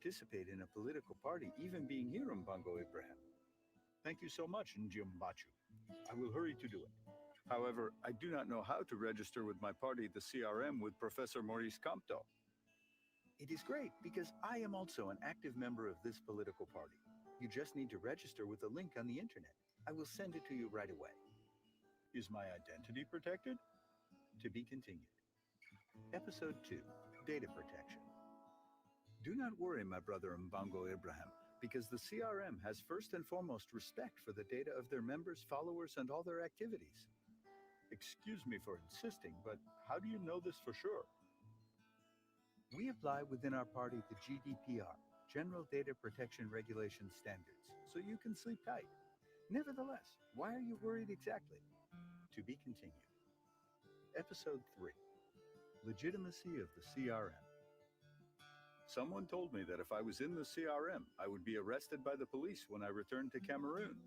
participate in a political party, even being here, Mbango Ibrahim. Thank you so much, Njimbachu. I will hurry to do it. However, I do not know how to register with my party, the CRM, with Professor Maurice Kamto. It is great because I am also an active member of this political party. You just need to register with the link on the internet. I will send it to you right away. Is my identity protected? To be continued. Episode 2, Data Protection. Do not worry, my brother Mbango Ibrahim, because the CRM has first and foremost respect for the data of their members, followers, and all their activities. Excuse me for insisting, but how do you know this for sure? We apply within our party the GDPR, General Data Protection Regulation Standards, so you can sleep tight. Nevertheless, why are you worried exactly? To be continued. Episode 3, Legitimacy of the CRM. Someone told me that if I was in the CRM, I would be arrested by the police when I returned to Cameroon.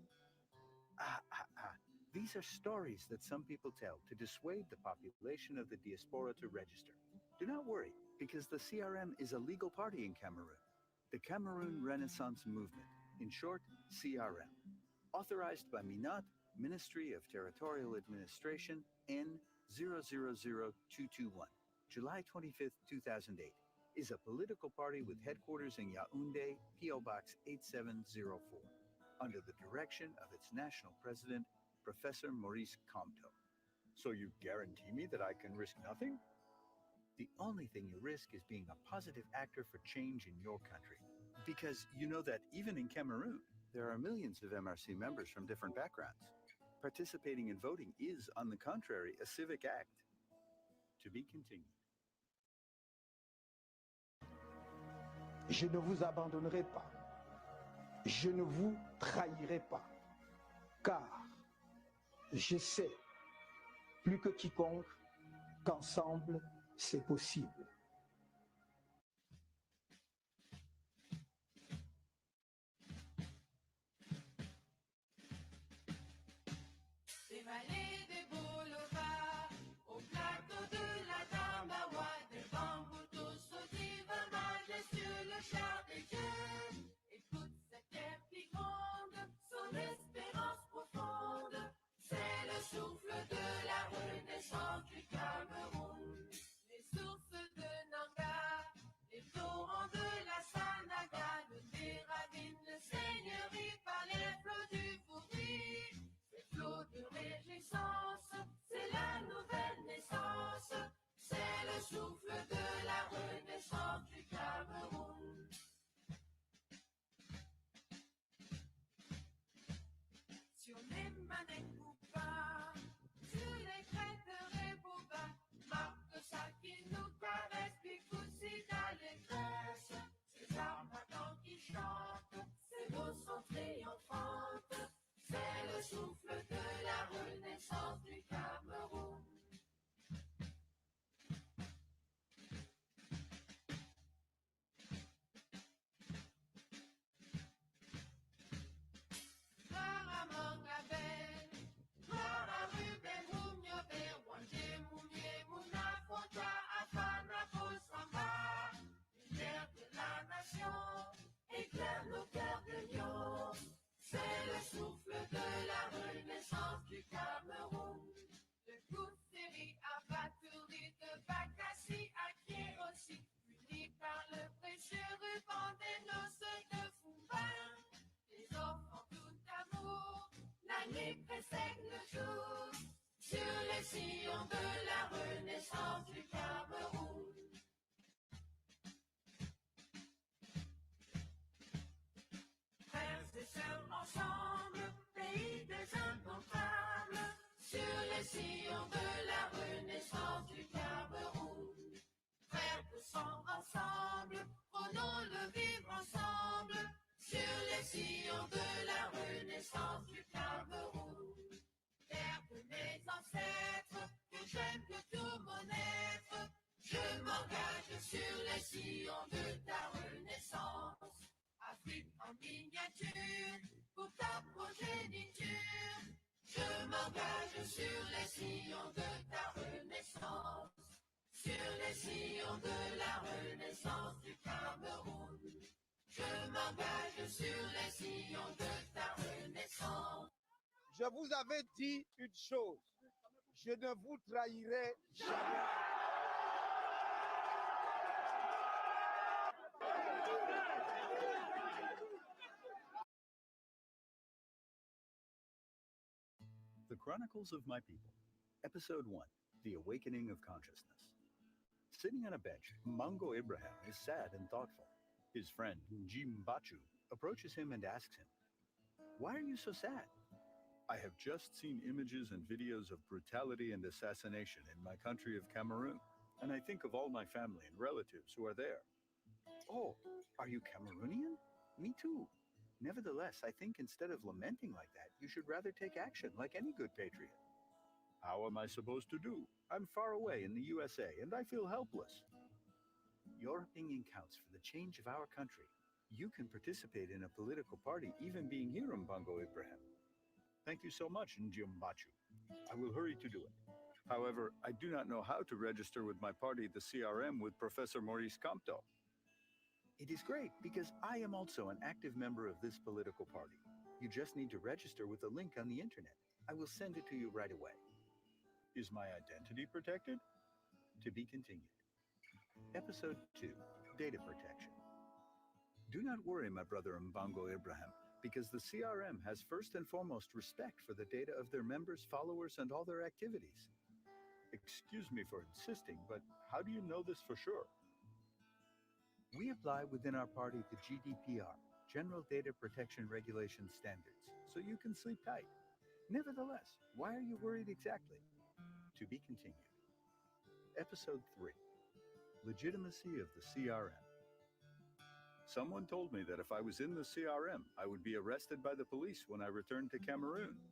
These are stories that some people tell to dissuade the population of the diaspora to register. Do not worry, because the CRM is a legal party in Cameroon. The Cameroon Renaissance Movement, in short, CRM. Authorized by MINAT, Ministry of Territorial Administration, N000221, July 25, 2008, is a political party with headquarters in Yaoundé, P.O. Box 8704, under the direction of its national president, Professor Maurice Kamto. So you guarantee me that I can risk nothing? The only thing you risk is being a positive actor for change in your country. Because you know that even in Cameroon, there are millions of MRC members from different backgrounds. Participating in voting is, on the contrary, a civic act. To be continued. Je ne vous abandonnerai pas. Je ne vous trahirai pas. Car je sais, plus que quiconque, qu'ensemble, c'est possible. Des vallées, des boulevards, au plateau de la Tambawa, des bambous tous sautivent, majestueux le char des dieux. Écoute cette terre qui gronde, son espérance profonde, c'est le souffle de la renaissance du Cameroun. Les sources de Nanga, les torrents de la Sanaga, des ravines, le seigneurie par les flots du Fourri. Ces flots de réjouissance, c'est la nouvelle naissance, c'est le souffle de la renaissance du Cameroun. Sur les manèques ou pas, sur les crêtes Reboba, marque ça qui nous caresse, puis poussi d'allégresse. Ces armatans qui chantent, ces mots sont triomphantes, c'est le souffle de la renaissance du Cameroun. Gloire à Mangabel, gloire à Ruben Moumiobe, Wanje Moumie Mouna Fonta, Afana Fosamba. Lumière de la nation, éclaire nos cœurs de lion, c'est le souffle de la renaissance du Cameroun. De Kouferi à Batouri, de Bakassi à Kérossi, unis par le précieux ruban des noces de Fumba. Les offrant tout amour, la nuit précède le jour, sur les sillons de la renaissance du Cameroun. Frères et sœurs ensemble, pays des incontrables, sur les sillons de la renaissance du Cameroun. Frères de sang ensemble, prenons le vivre ensemble, sur les sillons de la renaissance du Cameroun. Terre de mes ancêtres, que j'aime de tout mon être, je m'engage sur les sillons de ta renaissance. Afrique en miniature, pour ta progéniture, je m'engage sur les sillons de ta renaissance, sur les sillons de la renaissance du Cameroun. sur les sillons de ta renaissance. Je vous avais dit une chose, je ne vous trahirai jamais. The Chronicles of My People, Episode 1, The Awakening of Consciousness. Sitting on a bench, Mongo Ibrahim is sad and thoughtful. His friend, Jim Bachu, approaches him and asks him, "Why are you so sad?" "I have just seen images and videos of brutality and assassination in my country of Cameroon, and I think of all my family and relatives who are there." "Oh, are you Cameroonian?" "Me too. Nevertheless, I think instead of lamenting like that, you should rather take action like any good patriot." "How am I supposed to do? I'm far away in the USA and I feel helpless." "Your opinion counts for the change of our country. You can participate in a political party even being here in Bongo Ibrahim." "Thank you so much, Njimbachu. I will hurry to do it. However, I do not know how to register with my party, the CRM, with Professor Maurice Kamto." "It is great because I am also an active member of this political party. You just need to register with the link on the internet. I will send it to you right away." "Is my identity protected?" To be continued. Episode 2, Data Protection. Do not worry, my brother Mbongo Ibrahim, because the CRM has first and foremost respect for the data of their members, followers, and all their activities. "Excuse me for insisting, but how do you know this for sure?" "We apply within our party the GDPR, General Data Protection Regulation Standards, so you can sleep tight. Nevertheless, why are you worried exactly?" To be continued. Episode 3, Legitimacy of the CRM. Someone told me that if I was in the CRM, I would be arrested by the police when I returned to Cameroon.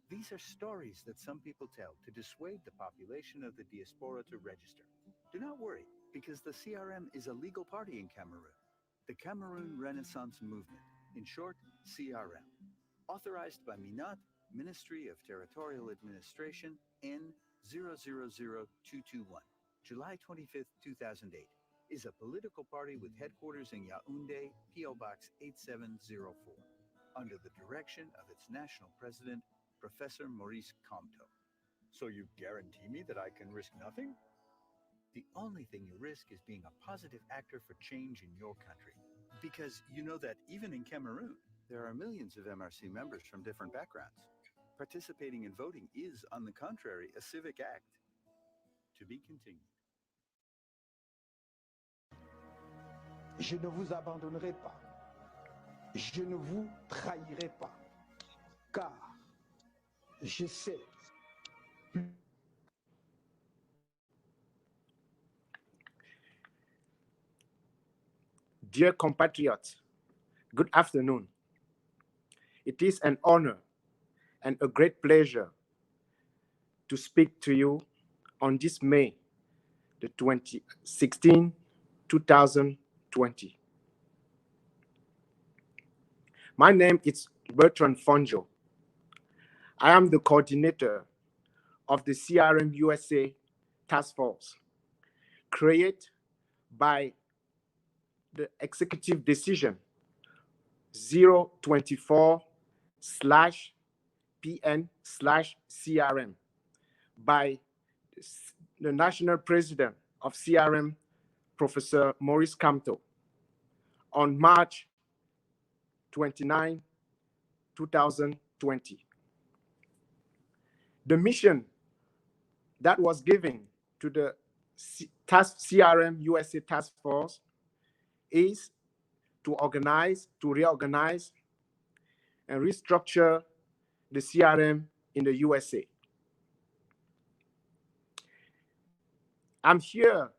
These are stories that some people tell to dissuade the population of the diaspora to register. Do not worry, because the CRM is a legal party in Cameroon. The Cameroon Renaissance Movement, in short, CRM. Authorized by MINAT, Ministry of Territorial Administration, N000221, July 25, 2008, is a political party with headquarters in Yaoundé, P.O. Box 8704, under the direction of its national president, Professor Maurice Kamto. "So you guarantee me that I can risk nothing?" "The only thing you risk is being a positive actor for change in your country. Because you know that even in Cameroon, there are millions of MRC members from different backgrounds. Participating in voting is, on the contrary, a civic act." To be continued. Je ne vous abandonnerai pas. Je ne vous trahirai pas. Car je sais Dear compatriots, good afternoon. It is an honor and a great pleasure to speak to you on this May the 2016, 2020. My name is Bertrand Fonjo. I am the coordinator of the CRM USA Task Force, created by the Executive Decision 024/PN/CRM by the National President of CRM, Professor Maurice Kamto, on March 29, 2020. The mission that was given to the CRM USA Task Force is to reorganize, and restructure the CRM in the USA. I'm here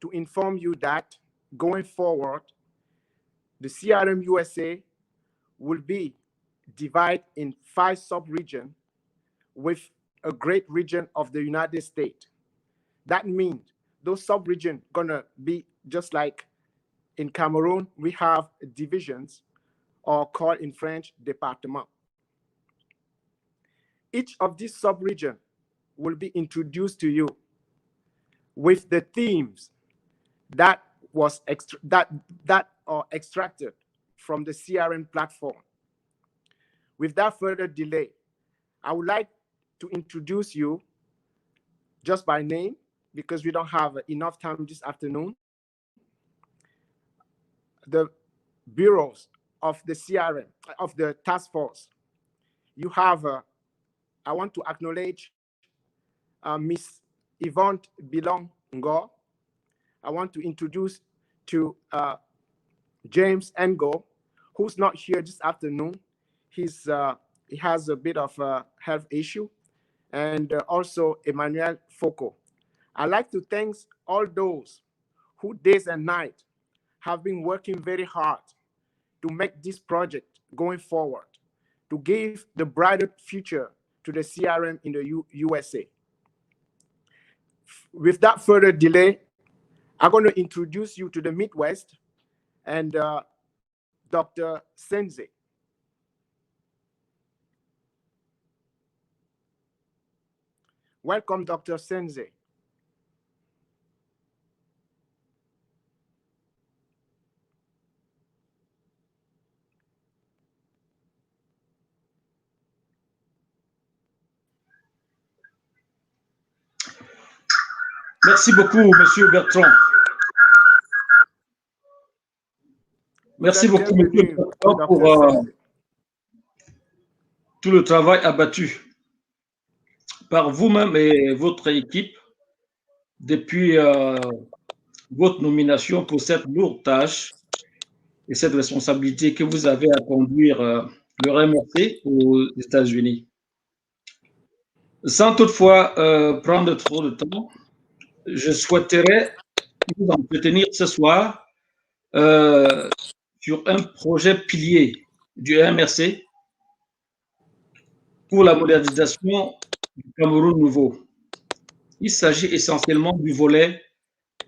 to inform you that going forward, the CRM USA will be divided in 5 sub-regions with a great region of the United States. That means those sub-regions gonna be just like in Cameroon, we have divisions, or called in French, départements. Each of these sub-regions will be introduced to you with the themes that was extracted from the CRM platform. Without further delay, I would like to introduce you just by name, because we don't have enough time this afternoon, the bureaus of the CRM, of the task force. You have, I want to acknowledge Miss Yvonne Bilongo. I want to introduce to James Ngo, who's not here this afternoon. He has a bit of a health issue, and also Emmanuel Foucault. I'd like to thank all those who days and night have been working very hard to make this project going forward, to give the brighter future to the CRM in the USA. Without further delay, I'm going to introduce you to the Midwest and Dr. Senze. Welcome, Dr. Senze. Merci beaucoup, Monsieur Bertrand. Merci beaucoup, Monsieur Bertrand, pour tout le travail abattu par vous-même et votre équipe depuis votre nomination pour cette lourde tâche et cette responsabilité que vous avez à conduire le RMRC aux États-Unis. Sans toutefois prendre trop de temps, je souhaiterais vous entretenir ce soir sur un projet pilier du RMRC pour la modernisation du Cameroun nouveau. Il s'agit essentiellement du volet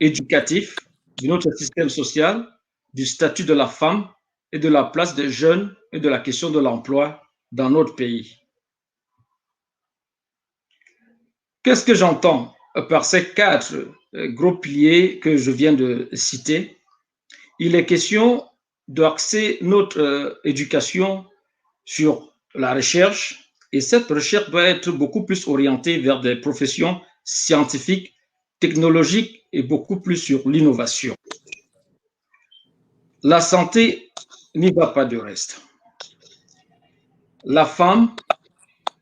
éducatif de notre système social, du statut de la femme et de la place des jeunes et de la question de l'emploi dans notre pays. Qu'est-ce que j'entends par ces 4 gros piliers que je viens de citer? Il est question d'axer notre éducation sur la recherche, et cette recherche doit être beaucoup plus orientée vers des professions scientifiques, technologiques et beaucoup plus sur l'innovation. La santé n'y va pas de reste. La femme,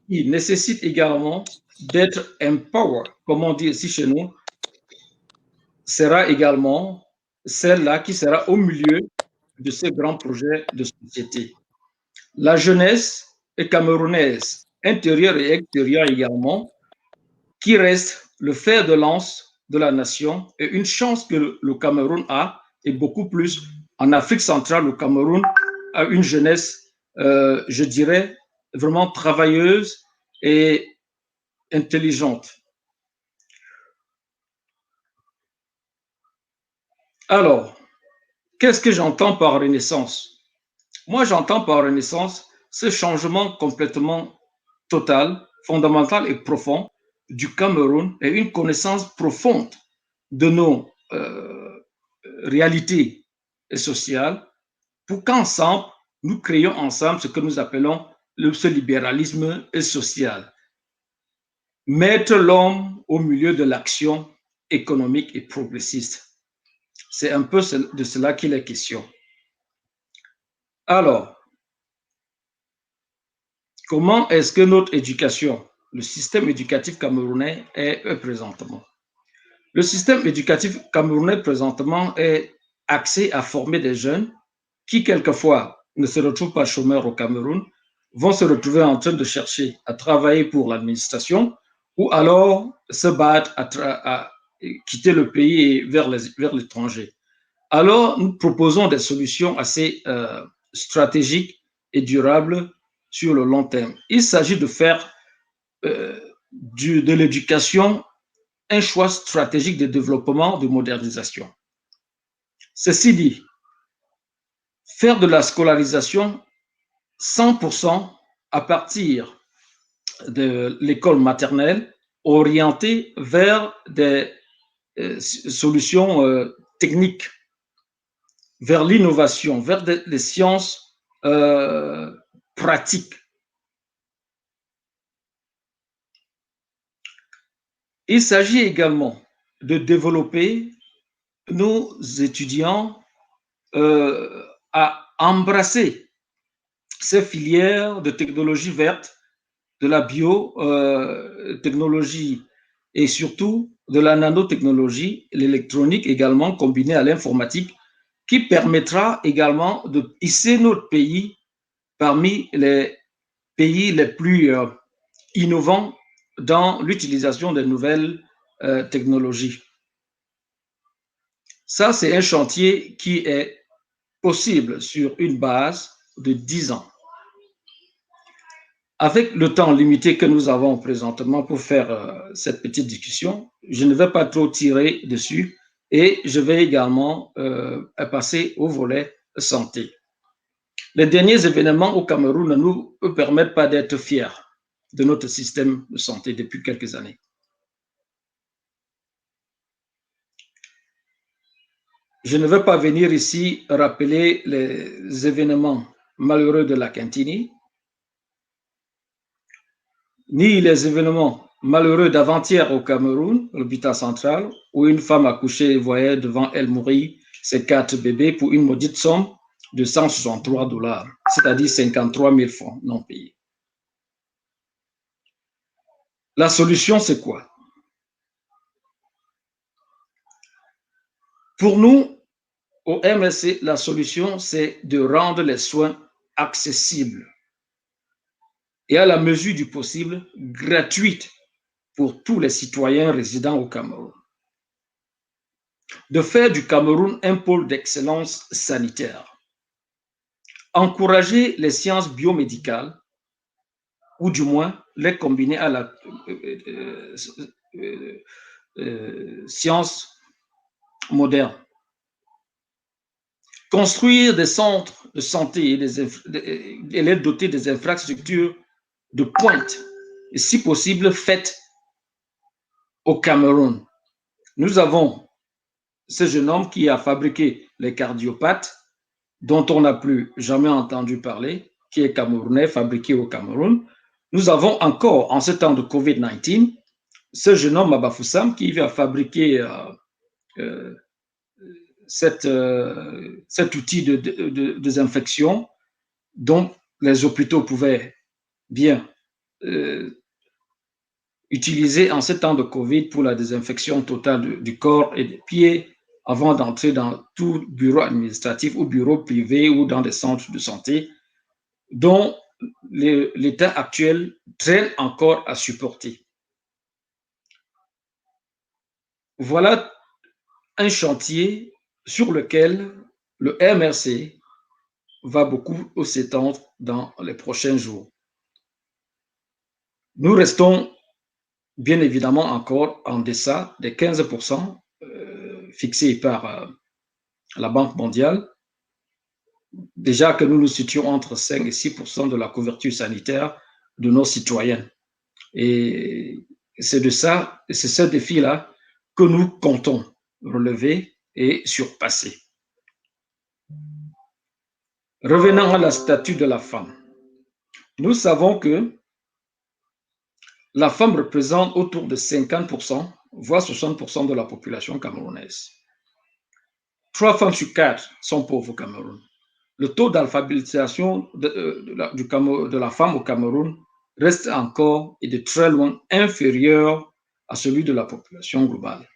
qui nécessite également d'être empowered, comme on dit ici chez nous, sera également celle-là qui sera au milieu de ces grands projets de société. La jeunesse est camerounaise, intérieure et extérieure également, qui reste le fer de lance de la nation, et une chance que le Cameroun a, et beaucoup plus en Afrique centrale. Le Cameroun a une jeunesse, je dirais, vraiment travailleuse et intelligente. Alors, qu'est-ce que j'entends par renaissance? Moi, j'entends par renaissance ce changement complètement total, fondamental et profond du Cameroun, et une connaissance profonde de nos réalités sociales, pour qu'ensemble, nous créions ensemble ce que nous appelons ce libéralisme social. Mettre l'homme au milieu de l'action économique et progressiste. C'est un peu de cela qu'il est question. Alors, comment est-ce que notre éducation, le système éducatif camerounais est présentement? Le système éducatif camerounais présentement est axé à former des jeunes qui, quelquefois, ne se retrouvent pas chômeurs au Cameroun, vont se retrouver en train de chercher à travailler pour l'administration, ou alors se battre à quitter le pays et vers l'étranger. Alors, nous proposons des solutions assez stratégiques et durables sur le long terme. Il s'agit de faire de l'éducation un choix stratégique de développement, de modernisation. Ceci dit, faire de la scolarisation 100% à partir de l'école maternelle, orientée vers des solutions techniques vers l'innovation, vers les sciences pratiques. Il s'agit également de développer nos étudiants à embrasser ces filières de technologie verte, de la biotechnologie et surtout de la nanotechnologie, l'électronique également combinée à l'informatique, qui permettra également de hisser notre pays parmi les pays les plus innovants dans l'utilisation des nouvelles technologies. Ça, c'est un chantier qui est possible sur une base de 10 ans. Avec le temps limité que nous avons présentement pour faire cette petite discussion, je ne vais pas trop tirer dessus et je vais également passer au volet santé. Les derniers événements au Cameroun ne nous permettent pas d'être fiers de notre système de santé depuis quelques années. Je ne vais pas venir ici rappeler les événements malheureux de la Quintini, ni les événements malheureux d'avant-hier au Cameroun, l'hôpital central, où une femme accouchée voyait devant elle mourir ses 4 bébés pour une maudite somme de $163, c'est-à-dire 53 000 francs non payés. La solution, c'est quoi? Pour nous, au MSC, la solution, c'est de rendre les soins accessibles et à la mesure du possible, gratuites pour tous les citoyens résidant au Cameroun. De faire du Cameroun un pôle d'excellence sanitaire. Encourager les sciences biomédicales, ou du moins les combiner à la science moderne. Construire des centres de santé et les doter des infrastructures de pointe, et si possible faites au Cameroun. Nous avons ce jeune homme qui a fabriqué les cardiopathes, dont on n'a plus jamais entendu parler, qui est camerounais, fabriqué au Cameroun. Nous avons encore, en ce temps de COVID-19, ce jeune homme à Bafoussam qui a fabriqué cet outil de désinfection dont les hôpitaux pouvaient bien utiliser en ce temps de COVID pour la désinfection totale du corps et des pieds avant d'entrer dans tout bureau administratif ou bureau privé ou dans des centres de santé dont l'État actuel traîne encore à supporter. Voilà un chantier sur lequel le MRC va beaucoup s'étendre dans les prochains jours. Nous restons bien évidemment encore en deçà des 15% fixés par la Banque mondiale. Déjà que nous nous situons entre 5 et 6% de la couverture sanitaire de nos citoyens. Et c'est de ça, c'est ce défi-là que nous comptons relever et surpasser. Revenons à la statue de la femme. Nous savons que la femme représente autour de 50%, voire 60% de la population camerounaise. 3 femmes sur 4 sont pauvres au Cameroun. Le taux d'alphabétisation de la femme au Cameroun reste encore et de très loin inférieur à celui de la population globale.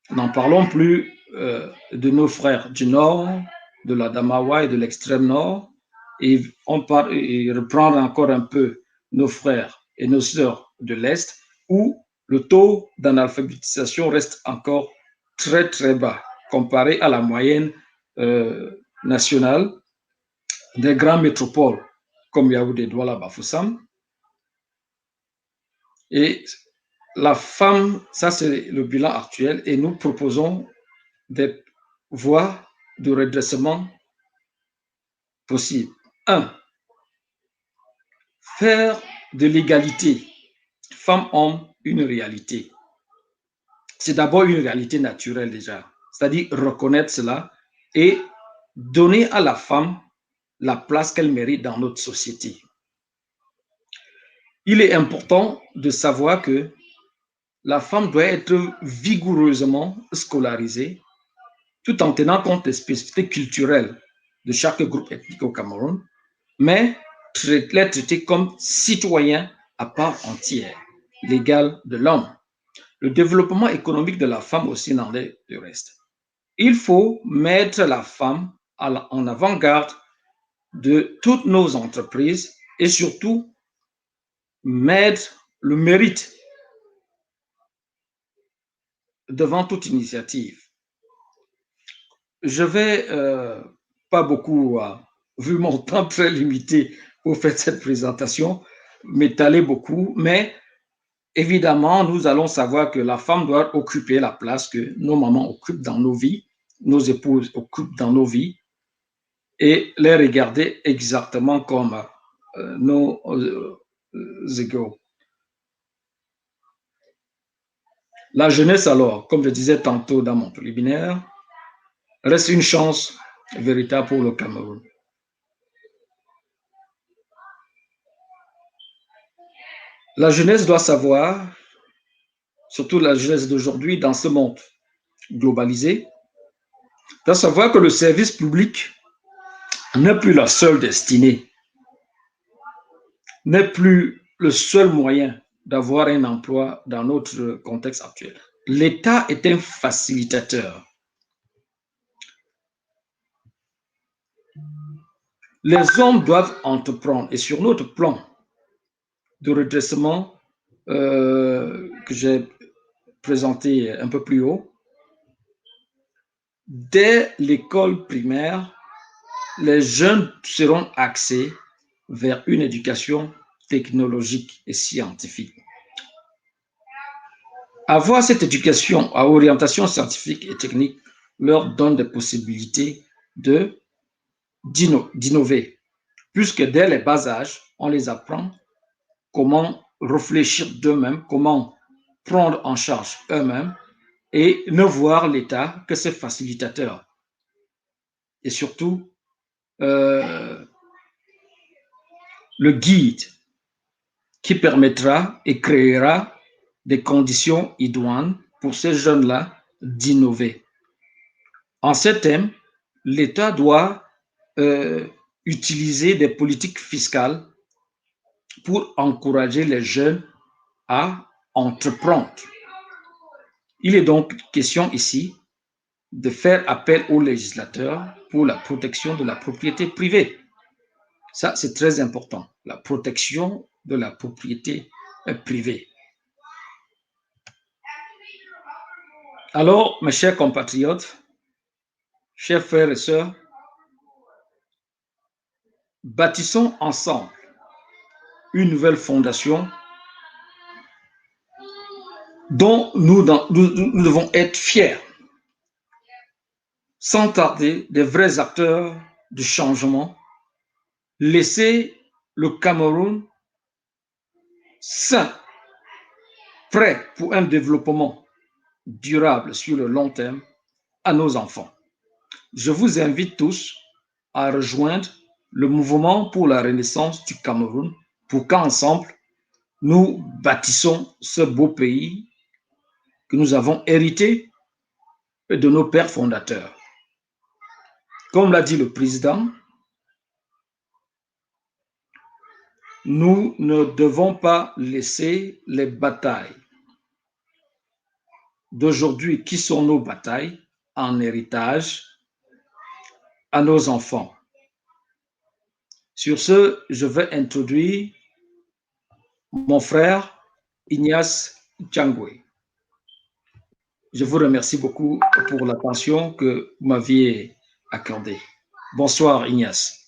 N'en parlons plus de nos frères du Nord, de la Damawa et de l'extrême Nord, et reprendre encore un peu nos frères et nos sœurs de l'Est, où le taux d'analphabétisation reste encore très très bas comparé à la moyenne nationale des grandes métropoles comme Yaoundé, Douala, Bafoussam. Et la femme, ça c'est le bilan actuel, et nous proposons des voies de redressement possibles. 1. Faire de l'égalité femmes-hommes une réalité. C'est d'abord une réalité naturelle déjà, c'est-à-dire reconnaître cela et donner à la femme la place qu'elle mérite dans notre société. Il est important de savoir que la femme doit être vigoureusement scolarisée tout en tenant compte des spécificités culturelles de chaque groupe ethnique au Cameroun, mais les traiter comme citoyens à part entière, l'égal de l'homme. Le développement économique de la femme aussi n'en est du reste. Il faut mettre la femme en avant-garde de toutes nos entreprises et surtout mettre le mérite devant toute initiative. Je vais pas beaucoup, vu mon temps très limité pour faire cette présentation, m'étaler beaucoup, mais évidemment, nous allons savoir que la femme doit occuper la place que nos mamans occupent dans nos vies, nos épouses occupent dans nos vies, et les regarder exactement comme nos égaux. La jeunesse, alors, comme je disais tantôt dans mon préliminaire, reste une chance véritable pour le Cameroun. La jeunesse doit savoir, surtout la jeunesse d'aujourd'hui dans ce monde globalisé, doit savoir que le service public n'est plus la seule destinée, n'est plus le seul moyen d'avoir un emploi dans notre contexte actuel. L'État est un facilitateur. Les hommes doivent entreprendre, et sur notre plan de redressement que j'ai présenté un peu plus haut, dès l'école primaire, les jeunes seront axés vers une éducation technologique et scientifique. Avoir cette éducation à orientation scientifique et technique leur donne des possibilités d'innover, puisque dès les bas âges, on les apprend comment réfléchir d'eux-mêmes, comment prendre en charge eux-mêmes et ne voir l'État que ses facilitateurs. Et surtout, le guide qui permettra et créera des conditions idoines pour ces jeunes-là d'innover. En ces thèmes, l'État doit utiliser des politiques fiscales pour encourager les jeunes à entreprendre. Il est donc question ici de faire appel aux législateurs pour la protection de la propriété privée. Ça, c'est très important, la protection de la propriété privée. Alors, mes chers compatriotes, chers frères et sœurs, bâtissons ensemble une nouvelle fondation dont nous devons être fiers. Sans tarder, des vrais acteurs du changement, laisser le Cameroun sain, prêt pour un développement durable sur le long terme à nos enfants. Je vous invite tous à rejoindre le mouvement pour la renaissance du Cameroun pour qu'ensemble, nous bâtissons ce beau pays que nous avons hérité de nos pères fondateurs. Comme l'a dit le président, nous ne devons pas laisser les batailles d'aujourd'hui, qui sont nos batailles, en héritage à nos enfants. Sur ce, je vais introduire mon frère Ignace Tchangwe. Je vous remercie beaucoup pour l'attention que vous m'aviez accordée. Bonsoir Ignace.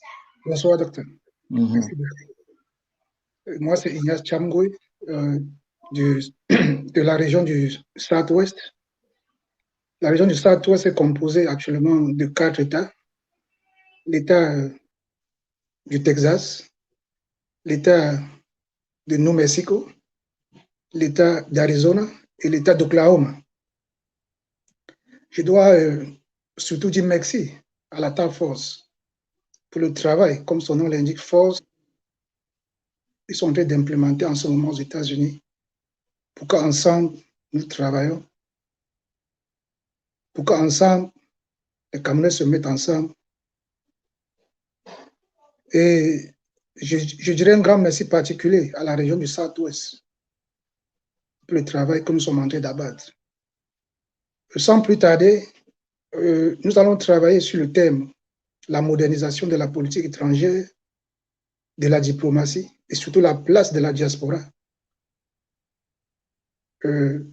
Bonsoir docteur. Moi c'est Ignace Tchangwe de la région du South-Ouest. La région du South-Ouest est composée actuellement de 4 États. L'État du Texas, l'État de New Mexico, l'État d'Arizona et l'État d'Oklahoma. Je dois surtout dire merci à la task force pour le travail, comme son nom l'indique, force, ils sont en train d'implémenter en ce moment aux États-Unis pour qu'ensemble, nous travaillons, pour qu'ensemble, les Camerounais se mettent ensemble. Et je dirais un grand merci particulier à la région du South-Ouest pour le travail que nous sommes en train d'abattre. Sans plus tarder, nous allons travailler sur le thème la modernisation de la politique étrangère, de la diplomatie et surtout la place de la diaspora. Je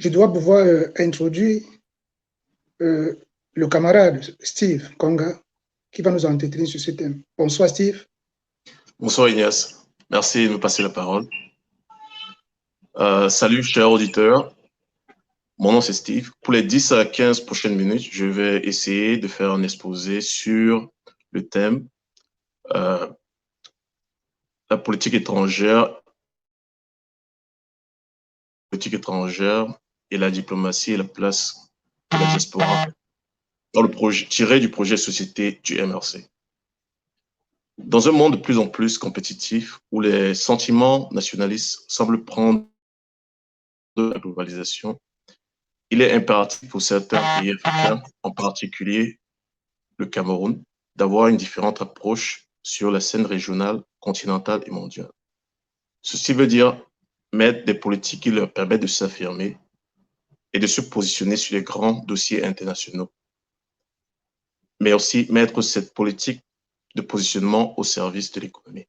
dois pouvoir introduire le camarade Steve Konga qui va nous entretenir sur ce thème. Bonsoir Steve. Bonsoir Ignace, merci de me passer la parole. Salut chers auditeurs, mon nom c'est Steve. Pour les 10 à 15 prochaines minutes, je vais essayer de faire un exposé sur le thème la politique étrangère et la diplomatie et la place de la diaspora dans le projet tiré du projet société du MRC. Dans un monde de plus en plus compétitif où les sentiments nationalistes semblent prendre de la globalisation, il est impératif pour certains pays africains, en particulier le Cameroun, d'avoir une différente approche sur la scène régionale, continentale et mondiale. Ceci veut dire mettre des politiques qui leur permettent de s'affirmer et de se positionner sur les grands dossiers internationaux, mais aussi mettre cette politique de positionnement au service de l'économie.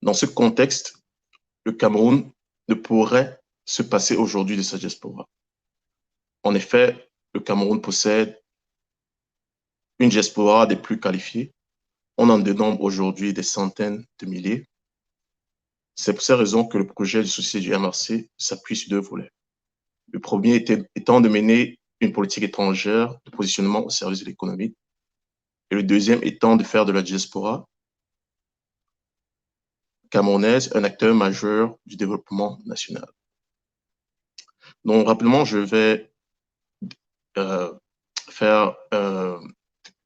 Dans ce contexte, le Cameroun ne pourrait se passer aujourd'hui de sa diaspora. En effet, le Cameroun possède une diaspora des plus qualifiées. On en dénombre aujourd'hui des centaines de milliers. C'est pour ces raisons que le projet de société du MRC s'appuie sur deux volets. Le premier étant de mener une politique étrangère de positionnement au service de l'économie, et le deuxième étant de faire de la diaspora camerounaise un acteur majeur du développement national. Donc, rapidement, je vais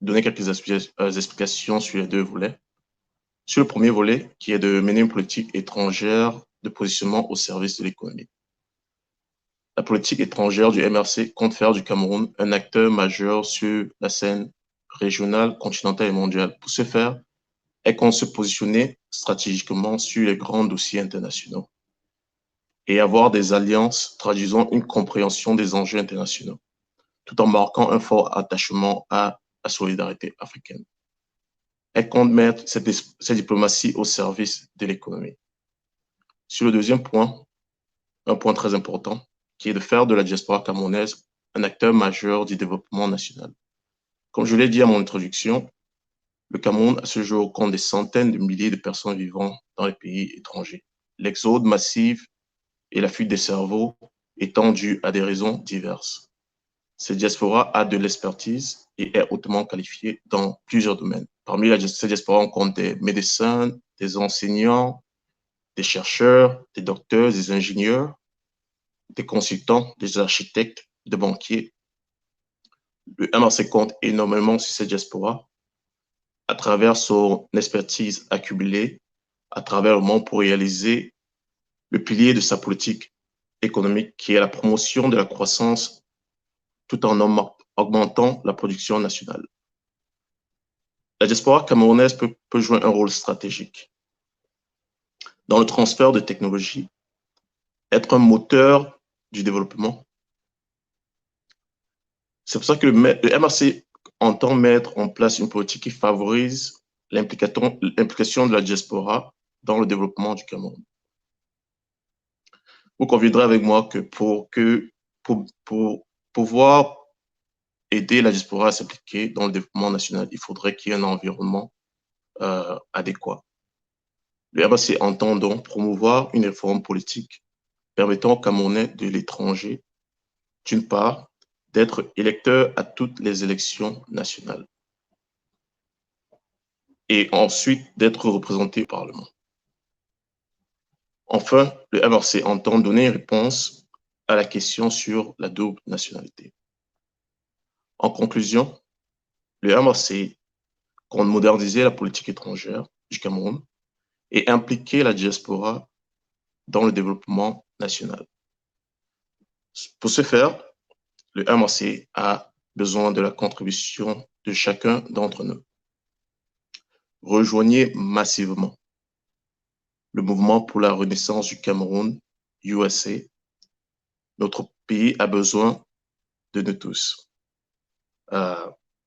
donner quelques explications sur les deux volets. Sur le premier volet, qui est de mener une politique étrangère de positionnement au service de l'économie. La politique étrangère du MRC compte faire du Cameroun un acteur majeur sur la scène régionale, continentale et mondiale. Pour ce faire, elle compte se positionner stratégiquement sur les grands dossiers internationaux et avoir des alliances traduisant une compréhension des enjeux internationaux, tout en marquant un fort attachement à la solidarité africaine. Elle compte mettre cette diplomatie au service de l'économie. Sur le deuxième point, un point très important, qui est de faire de la diaspora camerounaise un acteur majeur du développement national. Comme je l'ai dit à mon introduction, le Cameroun à ce jour compte des centaines de milliers de personnes vivant dans les pays étrangers. L'exode massif et la fuite des cerveaux étant dus à des raisons diverses. Cette diaspora a de l'expertise et est hautement qualifiée dans plusieurs domaines. Parmi cette diaspora, on compte des médecins, des enseignants, des chercheurs, des docteurs, des ingénieurs, des consultants, des architectes, des banquiers. Le MRC compte énormément sur cette diaspora à travers son expertise accumulée, à travers le monde pour réaliser le pilier de sa politique économique qui est la promotion de la croissance tout en augmentant la production nationale. La diaspora camerounaise peut jouer un rôle stratégique dans le transfert de technologies, être un moteur du développement. C'est pour ça que le MRC entend mettre en place une politique qui favorise l'implication de la diaspora dans le développement du Cameroun. Vous conviendrez avec moi que pour pouvoir aider la diaspora à s'impliquer dans le développement national, il faudrait qu'il y ait un environnement adéquat. Le MRC entend donc promouvoir une réforme politique permettant aux Camerounais de l'étranger, d'une part, d'être électeurs à toutes les élections nationales et ensuite d'être représentés au Parlement. Enfin, le MRC entend donner une réponse à la question sur la double nationalité. En conclusion, le MRC compte moderniser la politique étrangère du Cameroun et impliquer la diaspora dans le développement national. Pour ce faire, le MRC a besoin de la contribution de chacun d'entre nous. Rejoignez massivement le mouvement pour la renaissance du Cameroun, USA. Notre pays a besoin de nous tous.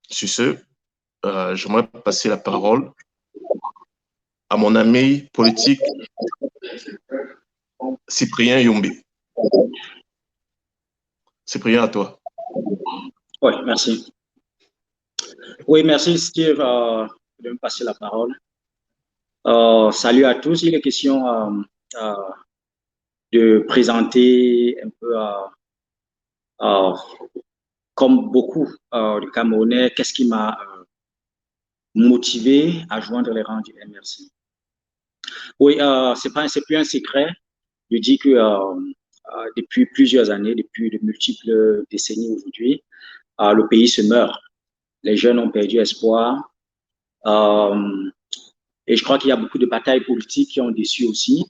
Sur ce, j'aimerais passer la parole à mon ami politique Cyprien Yombe. Cyprien, à toi. Oui, merci. Oui, merci Steve de me passer la parole. Salut à tous. Il est question de présenter un peu, comme beaucoup de Camerounais, qu'est-ce qui m'a motivé à joindre les rangs du MRC. Oui, c'est plus un secret. Je dis que depuis plusieurs années, depuis de multiples décennies aujourd'hui, le pays se meurt. Les jeunes ont perdu espoir. Et je crois qu'il y a beaucoup de batailles politiques qui ont déçu aussi.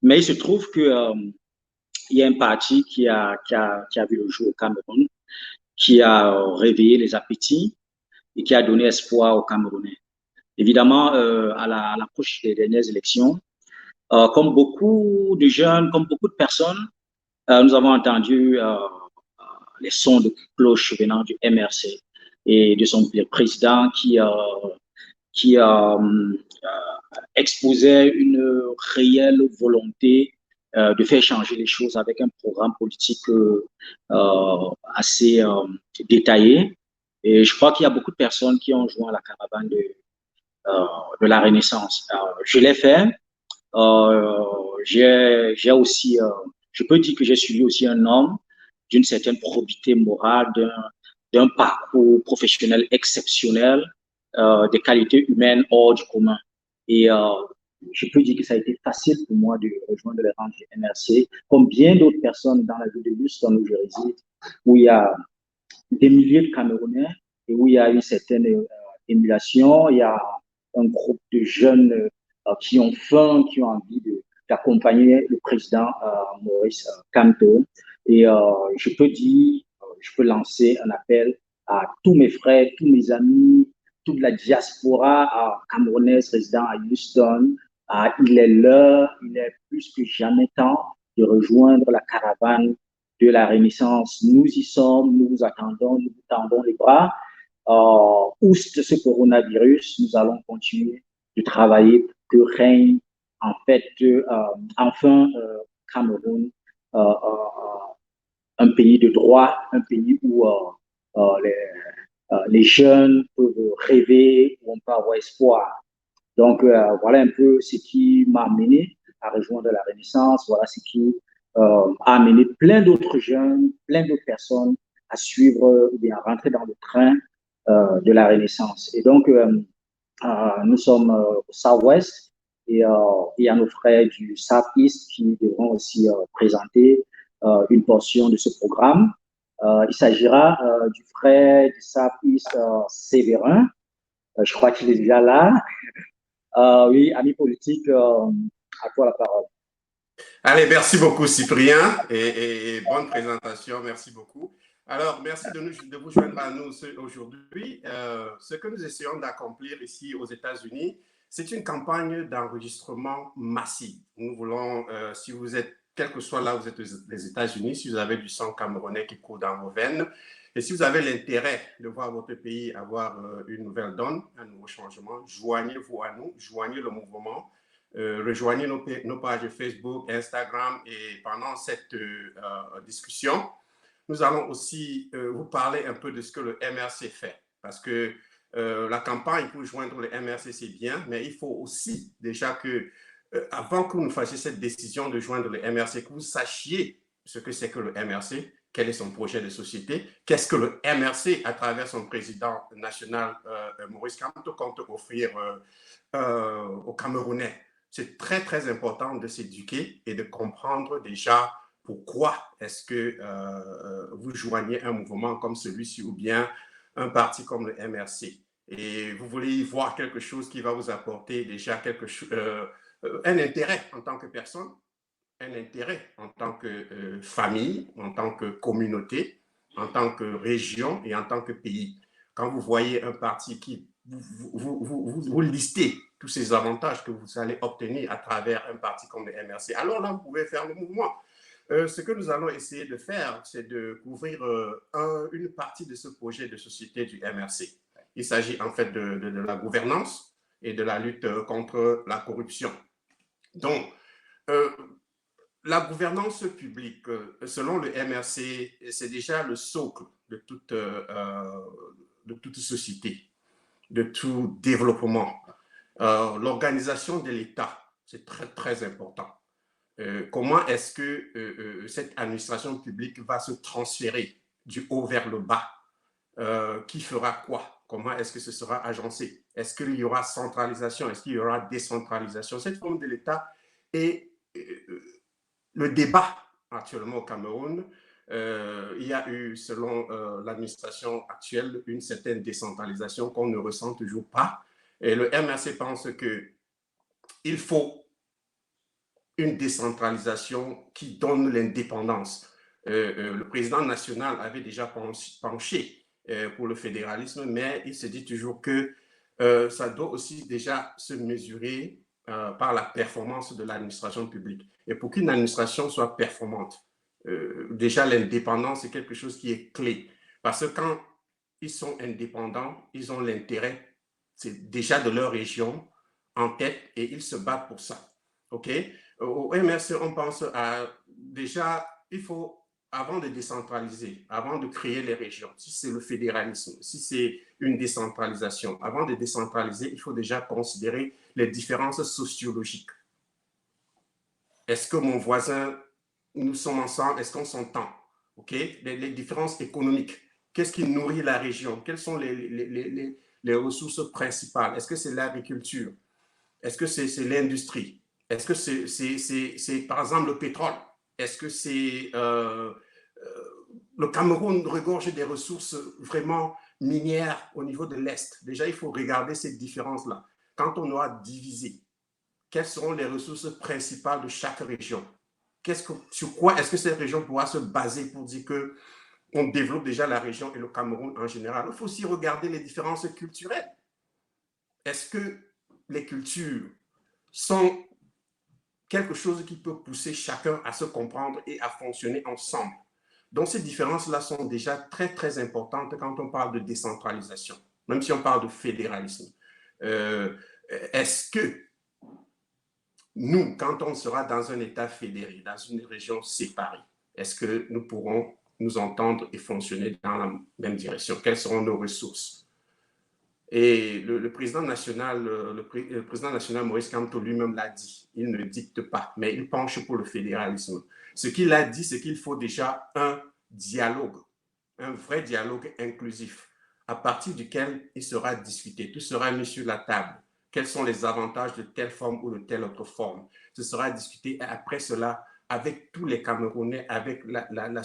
Mais il se trouve que il y a un parti qui a vu le jour au Cameroun, qui a réveillé les appétits et qui a donné espoir aux Camerounais. Évidemment, à l'approche des dernières élections, comme beaucoup de jeunes, comme beaucoup de personnes, nous avons entendu les sons de cloche venant du MRC et de son président qui exposait une réelle volonté de faire changer les choses avec un programme politique assez détaillé. Et je crois qu'il y a beaucoup de personnes qui ont joint la caravane de la Renaissance. Je l'ai fait. J'ai aussi, je peux dire que j'ai suivi aussi un homme d'une certaine probité morale, d'un parcours professionnel exceptionnel, des qualités humaines hors du commun. Et je peux dire que ça a été facile pour moi de rejoindre les rangs du MRC, comme bien d'autres personnes dans la ville de Houston où je réside, où il y a des milliers de Camerounais et où il y a une certaine émulation. Il y a un groupe de jeunes qui ont faim, qui ont envie d'accompagner le président Maurice Kamto. Et je peux lancer un appel à tous mes frères, tous mes amis, toute la diaspora camerounaise résidant à Houston. Il est l'heure, il est plus que jamais temps de rejoindre la caravane de la Renaissance. Nous y sommes, nous vous attendons, nous vous tendons les bras. Outre ce coronavirus, nous allons continuer de travailler pour que règne en fait enfin Cameroun, un pays de droit, un pays où les jeunes peuvent rêver, où on peut avoir espoir. Donc voilà un peu ce qui m'a amené à rejoindre la Renaissance. Voilà ce qui a amené plein d'autres jeunes, plein d'autres personnes à suivre ou bien à rentrer dans le train de la Renaissance. Et donc, nous sommes au Southwest et il y a nos frères du Southeast qui devront aussi présenter une portion de ce programme. Il s'agira du frère du Southeast, Séverin. Je crois qu'il est déjà là. Oui, ami politique, à toi la parole. Allez, merci beaucoup Cyprien et bonne présentation, merci beaucoup. Alors, merci de vous joindre à nous aujourd'hui. Ce que nous essayons d'accomplir ici aux États-Unis, c'est une campagne d'enregistrement massif. Nous voulons, si vous êtes, quel que soit là où vous êtes les États-Unis, si vous avez du sang camerounais qui coule dans vos veines, et si vous avez l'intérêt de voir votre pays avoir une nouvelle donne, un nouveau changement, joignez-vous à nous, joignez le mouvement. Rejoignez nos pages Facebook, Instagram et pendant cette discussion, nous allons aussi vous parler un peu de ce que le MRC fait parce que la campagne pour joindre le MRC c'est bien, mais il faut aussi déjà que avant que vous fassiez cette décision de joindre le MRC, que vous sachiez ce que c'est que le MRC, quel est son projet de société, qu'est-ce que le MRC à travers son président national Maurice Kamto compte offrir aux Camerounais. C'est très, très important de s'éduquer et de comprendre déjà pourquoi est-ce que vous joignez un mouvement comme celui-ci ou bien un parti comme le MRC et vous voulez y voir quelque chose qui va vous apporter déjà un intérêt en tant que personne, un intérêt en tant que famille, en tant que communauté, en tant que région et en tant que pays. Quand vous voyez un parti qui vous listez tous ces avantages que vous allez obtenir à travers un parti comme le MRC, alors là, vous pouvez faire le mouvement. Ce que nous allons essayer de faire, c'est de couvrir une partie de ce projet de société du MRC. Il s'agit en fait de la gouvernance et de la lutte contre la corruption. Donc, la gouvernance publique, selon le MRC, c'est déjà le socle de toute société, de tout développement. L'organisation de l'État, c'est très, très important. Comment est-ce que cette administration publique va se transférer du haut vers le bas? Qui fera quoi? Comment est-ce que ce sera agencé? Est-ce qu'il y aura centralisation? Est-ce qu'il y aura décentralisation? Cette forme de l'État est le débat actuellement au Cameroun. Il y a eu, selon l'administration actuelle, une certaine décentralisation qu'on ne ressent toujours pas. Et le MRC pense qu'il faut une décentralisation qui donne l'indépendance. Le président national avait déjà penché pour le fédéralisme, mais il se dit toujours que ça doit aussi déjà se mesurer par la performance de l'administration publique. Et pour qu'une administration soit performante, déjà l'indépendance est quelque chose qui est clé. Parce que quand ils sont indépendants, ils ont l'intérêt, c'est déjà de leur région en tête et ils se battent pour ça. OK? Au MRC, on pense à déjà, il faut, avant de décentraliser, avant de créer les régions, si c'est le fédéralisme, si c'est une décentralisation, avant de décentraliser, il faut déjà considérer les différences sociologiques. Est-ce que mon voisin, nous sommes ensemble, est-ce qu'on s'entend? OK? Les différences économiques. Qu'est-ce qui nourrit la région? Quelles sont les ressources principales? Est-ce que c'est l'agriculture? Est-ce que c'est l'industrie? Est-ce que c'est, par exemple, le pétrole? Est-ce que c'est... le Cameroun regorge des ressources vraiment minières au niveau de l'Est. Déjà, il faut regarder ces différences-là. Quand on aura divisé, quelles seront les ressources principales de chaque région? Sur quoi est-ce que cette région pourra se baser pour dire qu'on développe déjà la région et le Cameroun en général? Il faut aussi regarder les différences culturelles. Est-ce que les cultures sont quelque chose qui peut pousser chacun à se comprendre et à fonctionner ensemble? Donc, ces différences-là sont déjà très, très importantes quand on parle de décentralisation, même si on parle de fédéralisme. Est-ce que nous, quand on sera dans un État fédéré, dans une région séparée, est-ce que nous pourrons nous entendre et fonctionner dans la même direction? Quelles seront nos ressources? Et le président national, le président national Maurice Kamto lui-même l'a dit. Il ne dicte pas, mais il penche pour le fédéralisme. Ce qu'il a dit, c'est qu'il faut déjà un dialogue, un vrai dialogue inclusif, à partir duquel il sera discuté, tout sera mis sur la table. Quels sont les avantages de telle forme ou de telle autre forme? Ce sera discuté et après cela, avec tous les Camerounais, avec la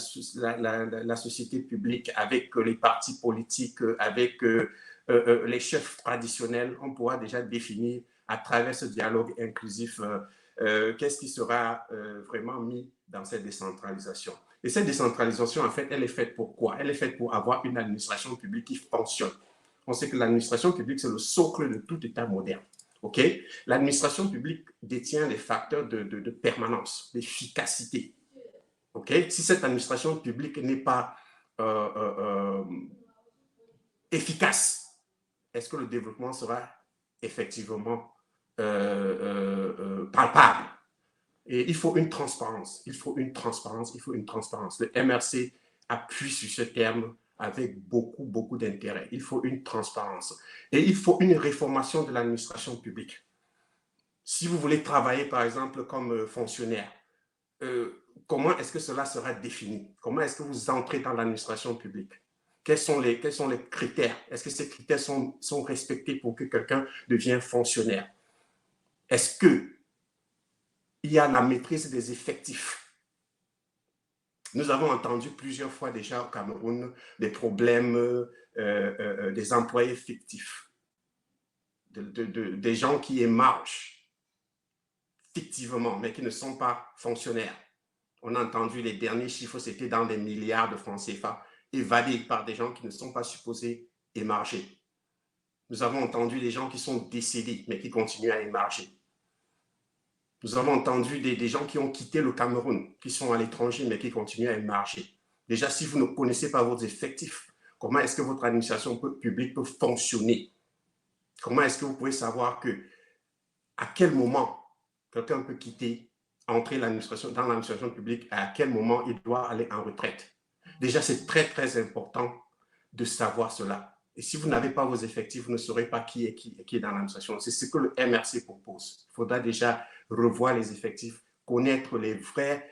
société publique, avec les partis politiques, avec les chefs traditionnels, on pourra déjà définir à travers ce dialogue inclusif qu'est-ce qui sera vraiment mis dans cette décentralisation. Et cette décentralisation, en fait, elle est faite pour quoi? Elle est faite pour avoir une administration publique qui fonctionne. On sait que l'administration publique, c'est le socle de tout État moderne. Okay? L'administration publique détient les facteurs de permanence, d'efficacité. Okay? Si cette administration publique n'est pas efficace, est-ce que le développement sera effectivement palpable? Et il faut une transparence, il faut une transparence, il faut une transparence. Le MRC appuie sur ce terme avec beaucoup, beaucoup d'intérêt. Il faut une transparence. Et il faut une réformation de l'administration publique. Si vous voulez travailler, par exemple, comme fonctionnaire, comment est-ce que cela sera défini? Comment est-ce que vous entrez dans l'administration publique? Quels sont les critères? Est-ce que ces critères sont respectés pour que quelqu'un devienne fonctionnaire? Est-ce qu'il y a la maîtrise des effectifs? Nous avons entendu plusieurs fois déjà au Cameroun des problèmes des employés fictifs, des gens qui émargent fictivement, mais qui ne sont pas fonctionnaires. On a entendu les derniers chiffres, c'était dans des milliards de francs CFA, évadés par des gens qui ne sont pas supposés émarger. Nous avons entendu des gens qui sont décédés, mais qui continuent à émarger. Nous avons entendu des gens qui ont quitté le Cameroun, qui sont à l'étranger, mais qui continuent à émarger. Déjà, si vous ne connaissez pas vos effectifs, comment est-ce que votre administration publique peut fonctionner? Comment est-ce que vous pouvez savoir à quel moment quelqu'un peut quitter, entrer dans l'administration publique, à quel moment il doit aller en retraite? Déjà, c'est très, très important de savoir cela. Et si vous n'avez pas vos effectifs, vous ne saurez pas qui est dans l'administration. C'est ce que le MRC propose. Il faudra déjà revoir les effectifs, connaître les vrais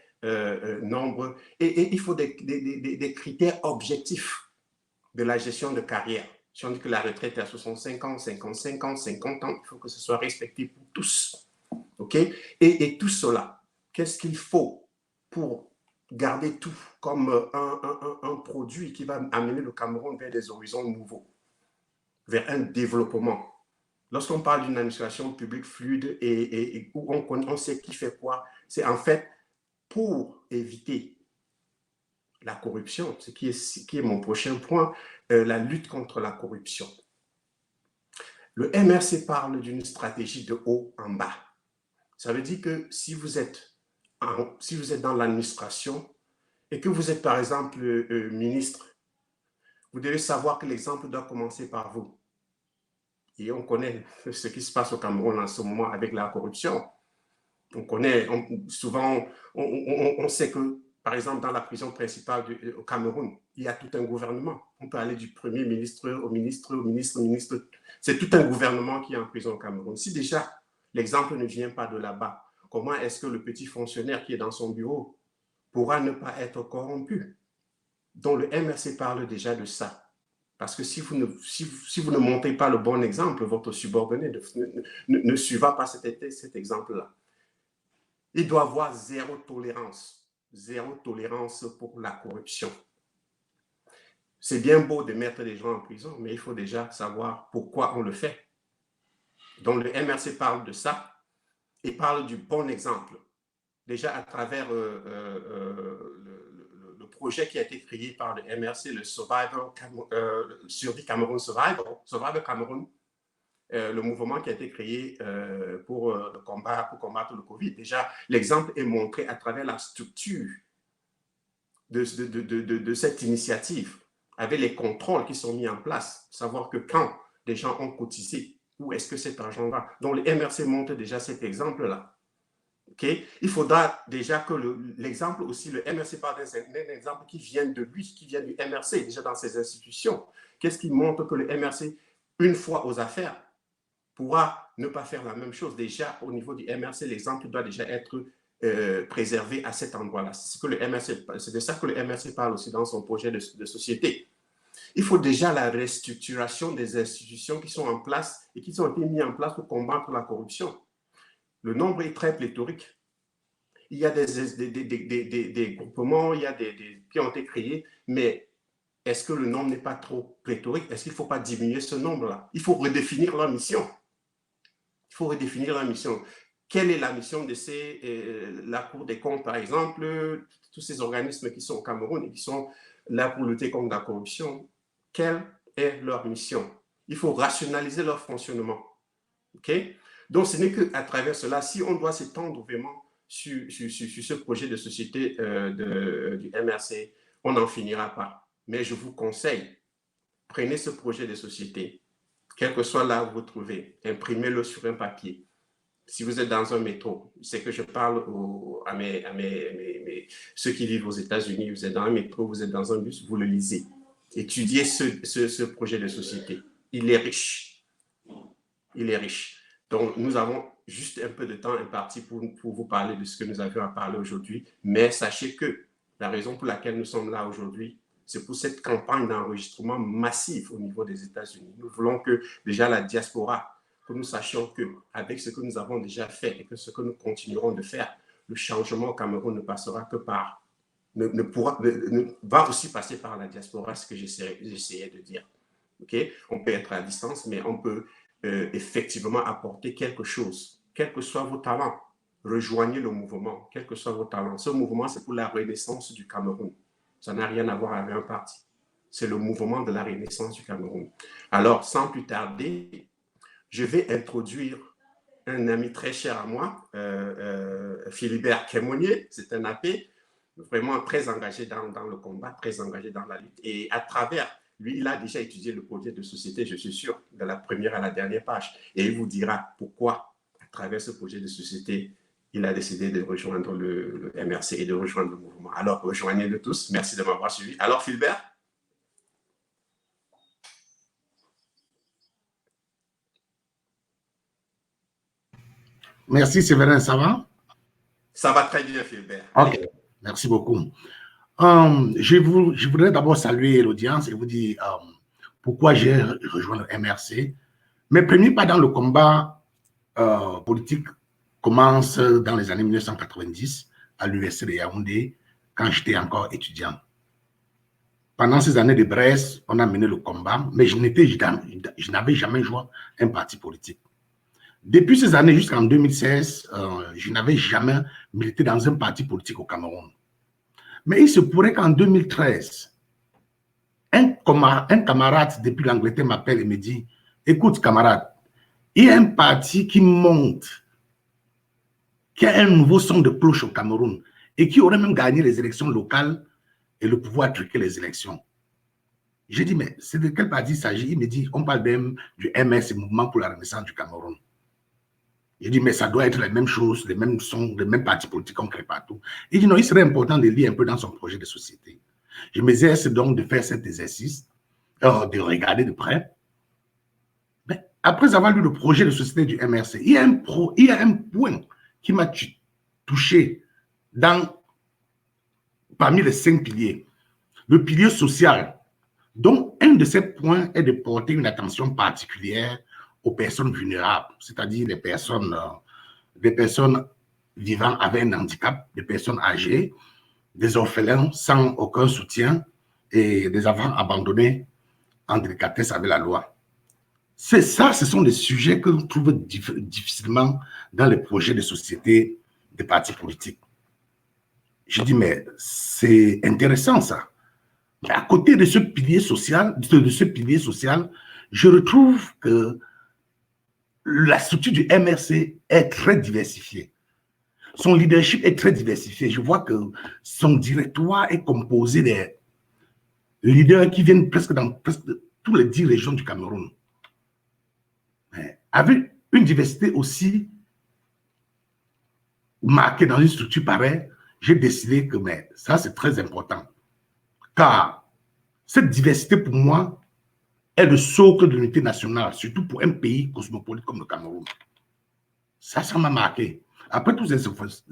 nombres. Et il faut des critères objectifs de la gestion de carrière. Si on dit que la retraite est à 65 ans, 55 ans, 50 ans, il faut que ce soit respecté pour tous. OK? Et tout cela, qu'est-ce qu'il faut pour garder tout comme un produit qui va amener le Cameroun vers des horizons nouveaux, vers un développement? Lorsqu'on parle d'une administration publique fluide et où on sait qui fait quoi, c'est en fait pour éviter la corruption, ce qui est mon prochain point, la lutte contre la corruption. Le MRC parle d'une stratégie de haut en bas. Ça veut dire que si vous êtes dans l'administration et que vous êtes par exemple ministre, vous devez savoir que l'exemple doit commencer par vous. Et on connaît ce qui se passe au Cameroun en ce moment avec la corruption. On connaît, souvent, on sait que, par exemple, dans la prison principale au Cameroun, il y a tout un gouvernement. On peut aller du premier ministre au ministre. C'est tout un gouvernement qui est en prison au Cameroun. Si déjà l'exemple ne vient pas de là-bas, comment est-ce que le petit fonctionnaire qui est dans son bureau pourra ne pas être corrompu? Donc le MRC parle déjà de ça. Parce que si vous ne montrez pas le bon exemple, votre subordonné ne suivra pas cet exemple-là. Il doit avoir zéro tolérance pour la corruption. C'est bien beau de mettre des gens en prison, mais il faut déjà savoir pourquoi on le fait. Donc le MRC parle de ça et parle du bon exemple. Déjà à travers le projet qui a été créé par le MRC, le Survie Cameroun Survival Cameroun, le mouvement qui a été créé pour combattre le Covid. Déjà, l'exemple est montré à travers la structure de cette initiative, avec les contrôles qui sont mis en place, savoir que quand des gens ont cotisé, où est-ce que cet argent va? Donc, le MRC montre déjà cet exemple-là. Okay? Il faudra déjà que l'exemple aussi, le MRC parle d'un exemple qui vient de lui, qui vient du MRC, déjà dans ses institutions. Qu'est-ce qui montre que le MRC, une fois aux affaires, pourra ne pas faire la même chose? Déjà, au niveau du MRC, l'exemple doit déjà être préservé à cet endroit-là. C'est de ça que le MRC parle aussi dans son projet de société. Il faut déjà la restructuration des institutions qui sont en place et qui ont été mises en place pour combattre la corruption. Le nombre est très pléthorique. Il y a des groupements, il y a qui ont été créés, mais est-ce que le nombre n'est pas trop pléthorique? Est-ce qu'il ne faut pas diminuer ce nombre-là? Il faut redéfinir leur mission. Il faut redéfinir leur mission. Quelle est la mission de la Cour des comptes, par exemple, tous ces organismes qui sont au Cameroun et qui sont là pour lutter contre la corruption? Quelle est leur mission? Il faut rationaliser leur fonctionnement. Okay? Donc, ce n'est qu'à travers cela, si on doit s'étendre vraiment sur ce projet de société du MRC, on n'en finira pas. Mais je vous conseille, prenez ce projet de société, quel que soit là où vous trouvez, imprimez-le sur un papier. Si vous êtes dans un métro, c'est que je parle à ceux qui vivent aux États-Unis, vous êtes dans un métro, vous êtes dans un bus, vous le lisez. Étudiez ce projet de société. Il est riche. Il est riche. Donc, nous avons juste un peu de temps imparti pour vous parler de ce que nous avions à parler aujourd'hui. Mais sachez que la raison pour laquelle nous sommes là aujourd'hui, c'est pour cette campagne d'enregistrement massif au niveau des États-Unis. Nous voulons que déjà la diaspora, que nous sachions qu'avec ce que nous avons déjà fait et que ce que nous continuerons de faire, le changement au Cameroun ne passera que va aussi passer par la diaspora, ce que j'essayais de dire. Okay? On peut être à distance, mais on peut effectivement apporter quelque chose, quels que soient vos talents. Rejoignez le mouvement, quels que soient vos talents. Ce mouvement, c'est pour la renaissance du Cameroun. Ça n'a rien à voir avec un parti. C'est le mouvement de la renaissance du Cameroun. Alors, sans plus tarder, je vais introduire un ami très cher à moi, Philibert Kémonier. C'est un AP vraiment très engagé dans le combat, très engagé dans la lutte. Et à travers, lui, il a déjà étudié le projet de société, je suis sûr, de la première à la dernière page. Et il vous dira pourquoi, à travers ce projet de société, il a décidé de rejoindre le MRC et de rejoindre le mouvement. Alors, rejoignez-le tous. Merci de m'avoir suivi. Alors, Philibert? Merci Séverin, ça va? Ça va très bien, Philibert. Ok, merci beaucoup. Je voudrais d'abord saluer l'audience et vous dire pourquoi j'ai rejoint le MRC. Mes premiers pas dans le combat politique commencent dans les années 1990 à l'université de Yaoundé, quand j'étais encore étudiant. Pendant ces années de Brest, on a mené le combat, mais je n'avais jamais joué un parti politique. Depuis ces années jusqu'en 2016, je n'avais jamais milité dans un parti politique au Cameroun. Mais il se pourrait qu'en 2013, un camarade depuis l'Angleterre m'appelle et me dit « Écoute, camarade, il y a un parti qui monte, qui a un nouveau son de cloche au Cameroun et qui aurait même gagné les élections locales et le pouvoir truquer les élections. » J'ai dit « Mais c'est de quel parti il s'agit ?» Il me dit « On parle même du MS, Mouvement pour la Renaissance du Cameroun. » J'ai dit, mais ça doit être les mêmes choses, les mêmes sons, les mêmes partis politiques qu'on crée partout. Il dit, non, il serait important de lire un peu dans son projet de société. Je m'exerce donc de faire cet exercice, de regarder de près. Mais après avoir lu le projet de société du MRC, il y a un point qui m'a touché parmi les 5 piliers. Le pilier social, dont un de ces points est de porter une attention particulière aux personnes vulnérables, c'est-à-dire les personnes vivant avec un handicap, des personnes âgées, des orphelins sans aucun soutien et des enfants abandonnés en délicatesse avec la loi. Ce sont des sujets que l'on trouve difficilement dans les projets de société des partis politiques. Je dis, mais c'est intéressant ça. Mais à côté de ce pilier social, je retrouve que la structure du MRC est très diversifiée. Son leadership est très diversifié. Je vois que son directoire est composé des leaders qui viennent presque dans toutes les 10 régions du Cameroun. Mais avec une diversité aussi marquée dans une structure pareille, j'ai décidé que ça, c'est très important. Car cette diversité, pour moi, est le socle de l'unité nationale, surtout pour un pays cosmopolite comme le Cameroun. Ça m'a marqué. Après toutes ces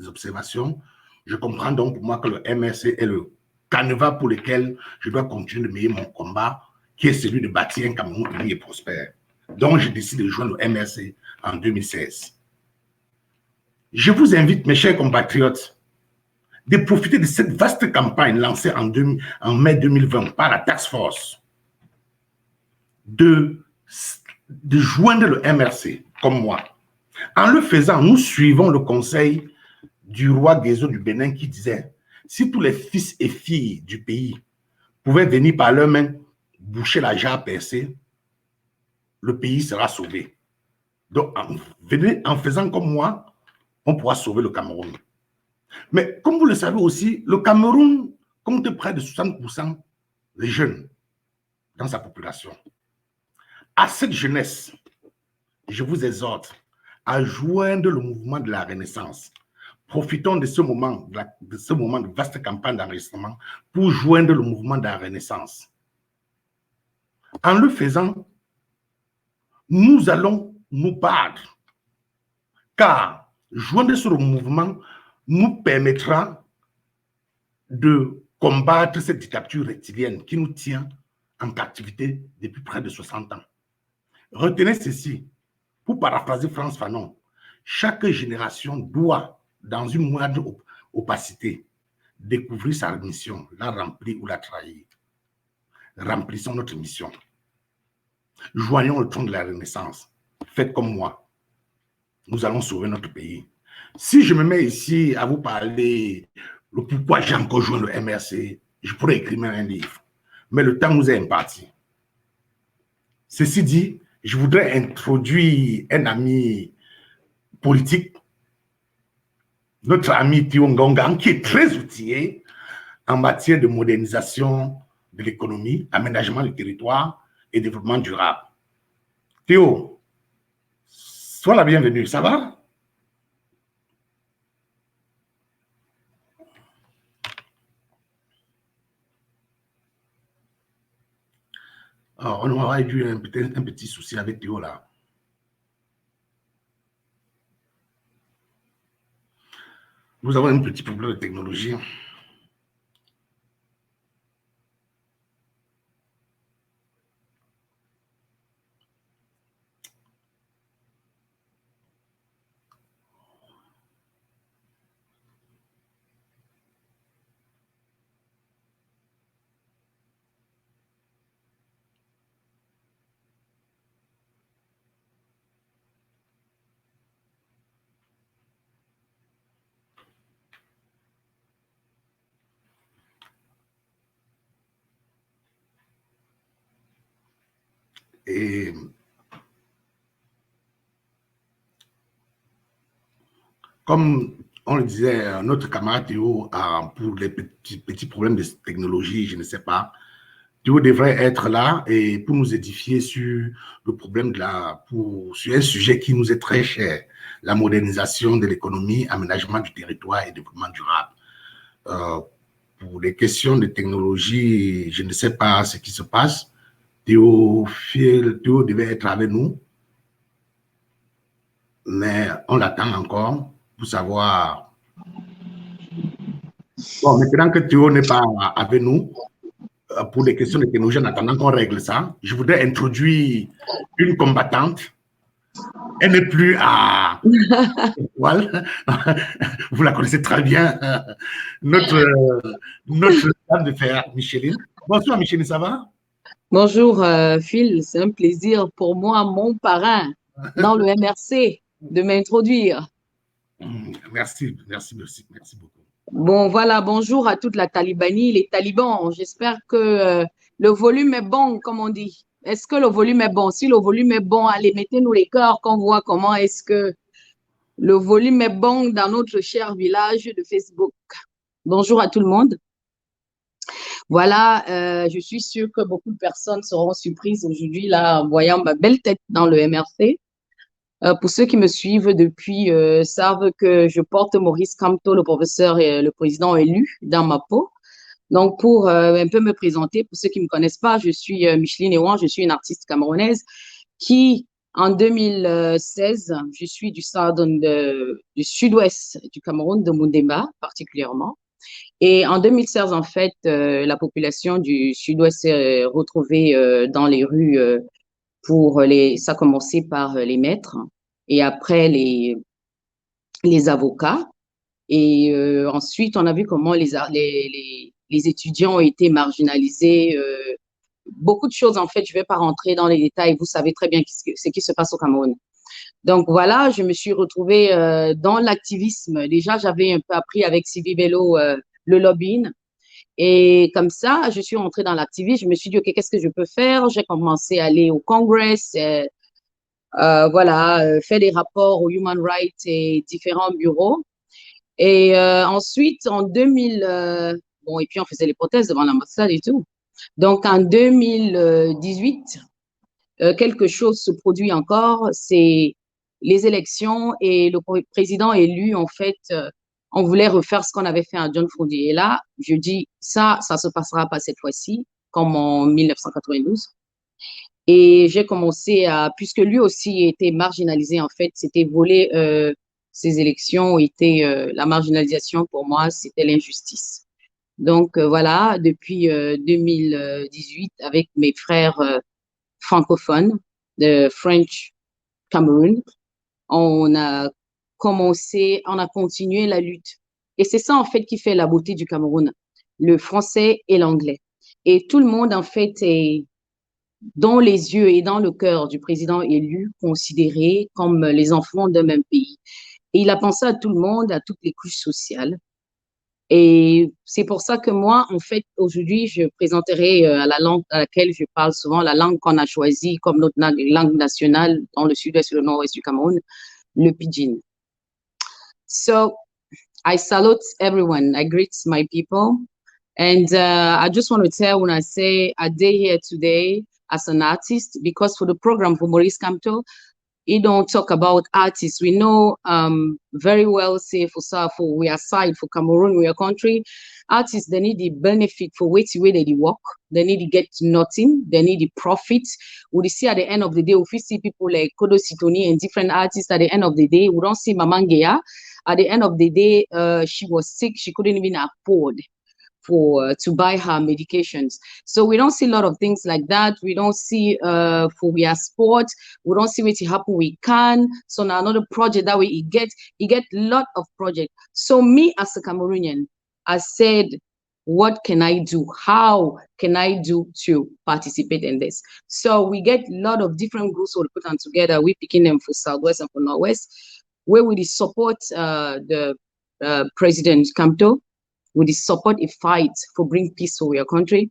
observations, je comprends donc pour moi que le MRC est le canevas pour lequel je dois continuer de mener mon combat, qui est celui de bâtir un Cameroun uni et prospère. Donc, j'ai décidé de joindre le MRC en 2016. Je vous invite, mes chers compatriotes, de profiter de cette vaste campagne lancée en mai 2020 par la Task Force, de joindre le MRC comme moi. En le faisant, nous suivons le conseil du roi Guézo du Bénin qui disait « Si tous les fils et filles du pays pouvaient venir par leurs mains boucher la jarre percée, le pays sera sauvé. » Donc, en faisant comme moi, on pourra sauver le Cameroun. Mais comme vous le savez aussi, le Cameroun compte près de 60% des jeunes dans sa population. À cette jeunesse, je vous exhorte à joindre le mouvement de la Renaissance. Profitons de ce moment de vaste campagne d'enregistrement pour joindre le mouvement de la Renaissance. En le faisant, nous allons nous battre, car joindre sur le mouvement nous permettra de combattre cette dictature reptilienne qui nous tient en captivité depuis près de 60 ans. Retenez ceci, pour paraphraser Frantz Fanon, chaque génération doit, dans une moindre opacité, découvrir sa mission, la remplir ou la trahir. Remplissons notre mission. Joignons le tronc de la Renaissance. Faites comme moi. Nous allons sauver notre pays. Si je me mets ici à vous parler le pourquoi j'ai encore joint le MRC, je pourrais écrire un livre. Mais le temps nous est imparti. Ceci dit, je voudrais introduire un ami politique, notre ami Théo Ngongan, qui est très outillé en matière de modernisation de l'économie, aménagement du territoire et développement durable. Théo, sois la bienvenue, ça va? Alors, on aura eu un petit souci avec Théo là. Nous avons un petit problème de technologie. Et comme on le disait, notre camarade Théo a pour les petits problèmes de technologie, je ne sais pas, Théo devrait être là et pour nous édifier sur le problème sur un sujet qui nous est très cher, la modernisation de l'économie, aménagement du territoire et développement durable. Pour les questions de technologie, je ne sais pas ce qui se passe. Théo devait être avec nous, mais on l'attend encore pour savoir. Bon, maintenant que Théo n'est pas avec nous, pour les questions de technologie, en attendant qu'on règle ça, je voudrais introduire une combattante. Elle n'est plus à Étoile. Vous la connaissez très bien, notre dame de fer, Micheline. Bonsoir, Micheline, ça va? Bonjour Phil, c'est un plaisir pour moi, mon parrain, dans le MRC, de m'introduire. Merci beaucoup. Bon, voilà, bonjour à toute la Talibanie, les talibans. J'espère que le volume est bon, comme on dit. Est-ce que le volume est bon? Si le volume est bon, allez, mettez-nous les cœurs qu'on voit comment est-ce que le volume est bon dans notre cher village de Facebook. Bonjour à tout le monde. Voilà, je suis sûre que beaucoup de personnes seront surprises aujourd'hui là en voyant ma belle tête dans le MRC. Pour ceux qui me suivent depuis savent que je porte Maurice Kamto, le professeur et le président élu dans ma peau. Donc, pour un peu me présenter, pour ceux qui ne me connaissent pas, je suis Micheline Ewan, je suis une artiste camerounaise qui, en 2016, je suis du sud-ouest du Cameroun, de Moundéba particulièrement. Et en 2016, en fait, la population du sud-ouest s'est retrouvée dans les rues ça a commencé par les maîtres et après les avocats. Et ensuite, on a vu comment les étudiants ont été marginalisés. Beaucoup de choses, en fait, je ne vais pas rentrer dans les détails. Vous savez très bien ce qui se passe au Cameroun. Donc voilà, je me suis retrouvée dans l'activisme. Déjà, j'avais un peu appris avec Sylvie Bello le lobbying. Et comme ça, je suis rentrée dans l'activisme. Je me suis dit, OK, qu'est-ce que je peux faire? J'ai commencé à aller au Congress, faire des rapports au Human Rights et différents bureaux. Et ensuite, en 2000, et puis on faisait les protestes devant l'ambassade et tout. Donc, en 2018, quelque chose se produit encore, c'est les élections et le président élu, en fait, on voulait refaire ce qu'on avait fait à John Frundi. Et là, je dis, ça se passera pas cette fois-ci, comme en 1992. Et j'ai commencé puisque lui aussi était marginalisé, en fait, c'était volé, ces élections étaient, la marginalisation pour moi, c'était l'injustice. Donc, voilà, depuis 2018, avec mes frères francophones de French Cameroun, on a continué la lutte. Et c'est ça, en fait, qui fait la beauté du Cameroun, le français et l'anglais. Et tout le monde, en fait, dans les yeux et dans le cœur du président élu, considérés comme les enfants d'un même pays. Et il a pensé à tout le monde, à toutes les couches sociales. Et c'est pour ça que moi, en fait, aujourd'hui, je présenterai la langue à laquelle je parle souvent, la langue qu'on a choisie comme notre langue nationale dans le sud-est et le nord-ouest du Cameroun, le pidgin. So I salute everyone. I greet my people. And I just want to tell when I say a day here today as an artist, because for the program for Maurice Kamto, you don't talk about artists. We know very well, say for we are side for Cameroon, we are country. Artists, they need the benefit for which way they work. They need to get nothing. They need the profit. We see at the end of the day, if we see people like Kodo Sitoni and different artists at the end of the day, we don't see Mamangea. At the end of the day, she was sick. She couldn't even afford to buy her medications. So we don't see a lot of things like that. We don't see for we are sport. We don't see what happen. We can. So now another project that way you get a lot of project. So me as a Cameroonian, I said, what can I do? How can I do to participate in this? So we get a lot of different groups who put them together. We picking them for Southwest and for Northwest, where we support the President Kamto. We support a fight for bring peace to your country.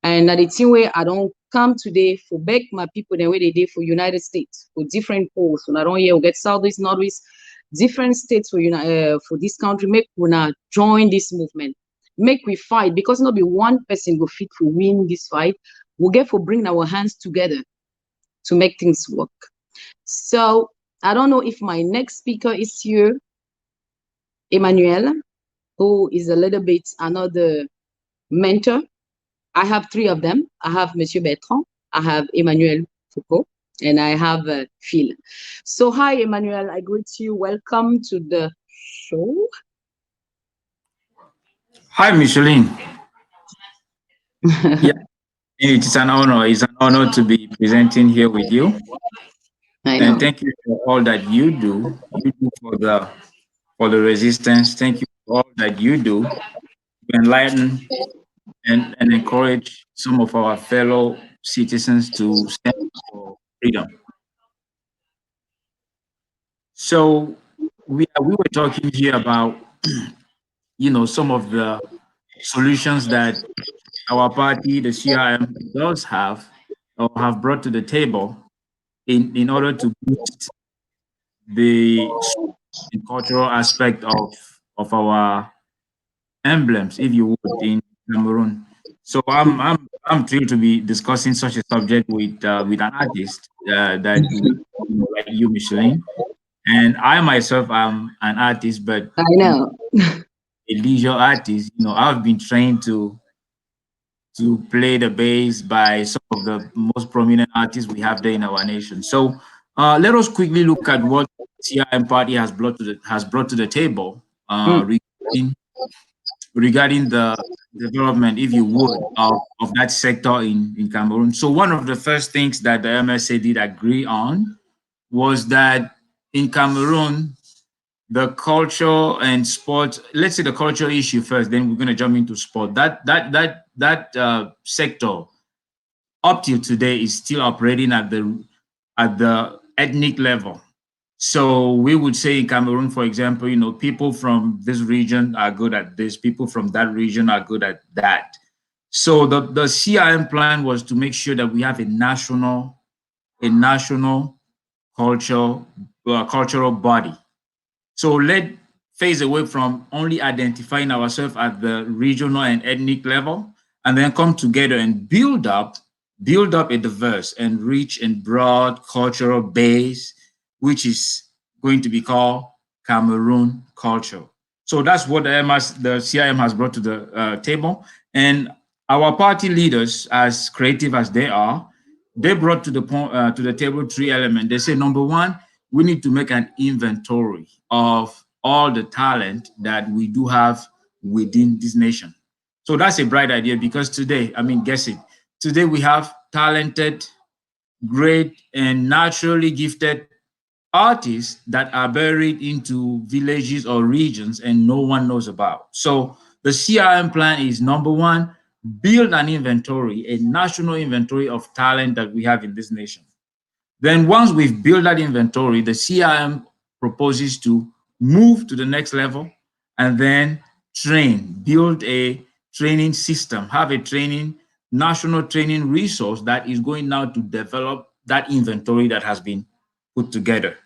And at the same way, I don't come today for beg my people the way they did for United States, for different polls. When I don't hear we get Southeast, Northeast, different states for this country, make we not join this movement. Make we fight, because not be one person go fit for win this fight. We'll get for bring our hands together to make things work. So I don't know if my next speaker is here, Emmanuel, who is a little bit another mentor. I have three of them. I have Monsieur Bertrand, I have Emmanuel Foucault, and I have Phil. So hi, Emmanuel, I greet you. Welcome to the show. Hi, Micheline. Yeah, it's an honor. It's an honor to be presenting here with you. And thank you for all that you do. You do for the resistance. Thank you for all that you do to enlighten and encourage some of our fellow citizens to stand for freedom. So we were talking here about, some of the solutions that our party, the CRM, does have or have brought to the table in order to boost the cultural aspect of our emblems, if you would, in Cameroon. So I'm thrilled to be discussing such a subject with an artist like you, Micheline. And I myself am an artist, but I know a leisure artist. I've been trained to play the bass by some of the most prominent artists we have there in our nation. So let us quickly look at what CRM party has brought to the table regarding the development, if you would, of that sector in Cameroon. So one of the first things that the MSA did agree on was that in Cameroon, the culture and sport, let's say the culture issue first, then we're going to jump into sport. That sector up till today is still operating at the ethnic level. So we would say in Cameroon, for example, people from this region are good at this, people from that region are good at that. So the CRM plan was to make sure that we have a national cultural body. So let's phase away from only identifying ourselves at the regional and ethnic level, and then come together and build up a diverse and rich and broad cultural base, which is going to be called Cameroon culture. So that's what the CRM has brought to the table. And our party leaders, as creative as they are, they brought to the table three elements. They say, number one, we need to make an inventory of all the talent that we do have within this nation. So that's a bright idea, because today, guess it, today we have talented, great, and naturally gifted artists that are buried into villages or regions and no one knows about. So the CRM plan is, number one, build an inventory, a national inventory of talent that we have in this nation. Then once we've built that inventory, the CRM proposes to move to the next level and then train, build a training system, have a national training resource that is going now to develop that inventory that has been put together.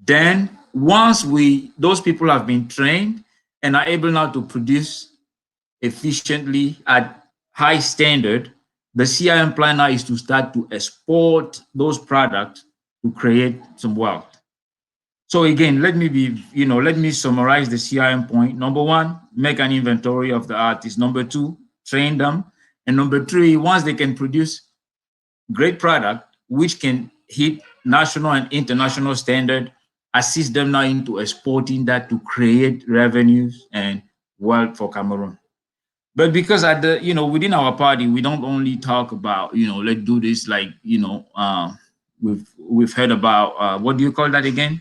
Then once those people have been trained and are able now to produce efficiently at high standard, the CRM plan now is to start to export those products to create some wealth. So again, let me summarize the CRM point. Number one, make an inventory of the artists. Number two, train them. And number three, once they can produce great product, which can hit national and international standard, assist them now into exporting that to create revenues and wealth for Cameroon. But because at the, within our party, we don't only talk about, let's do this, like, we've heard about, what do you call that again?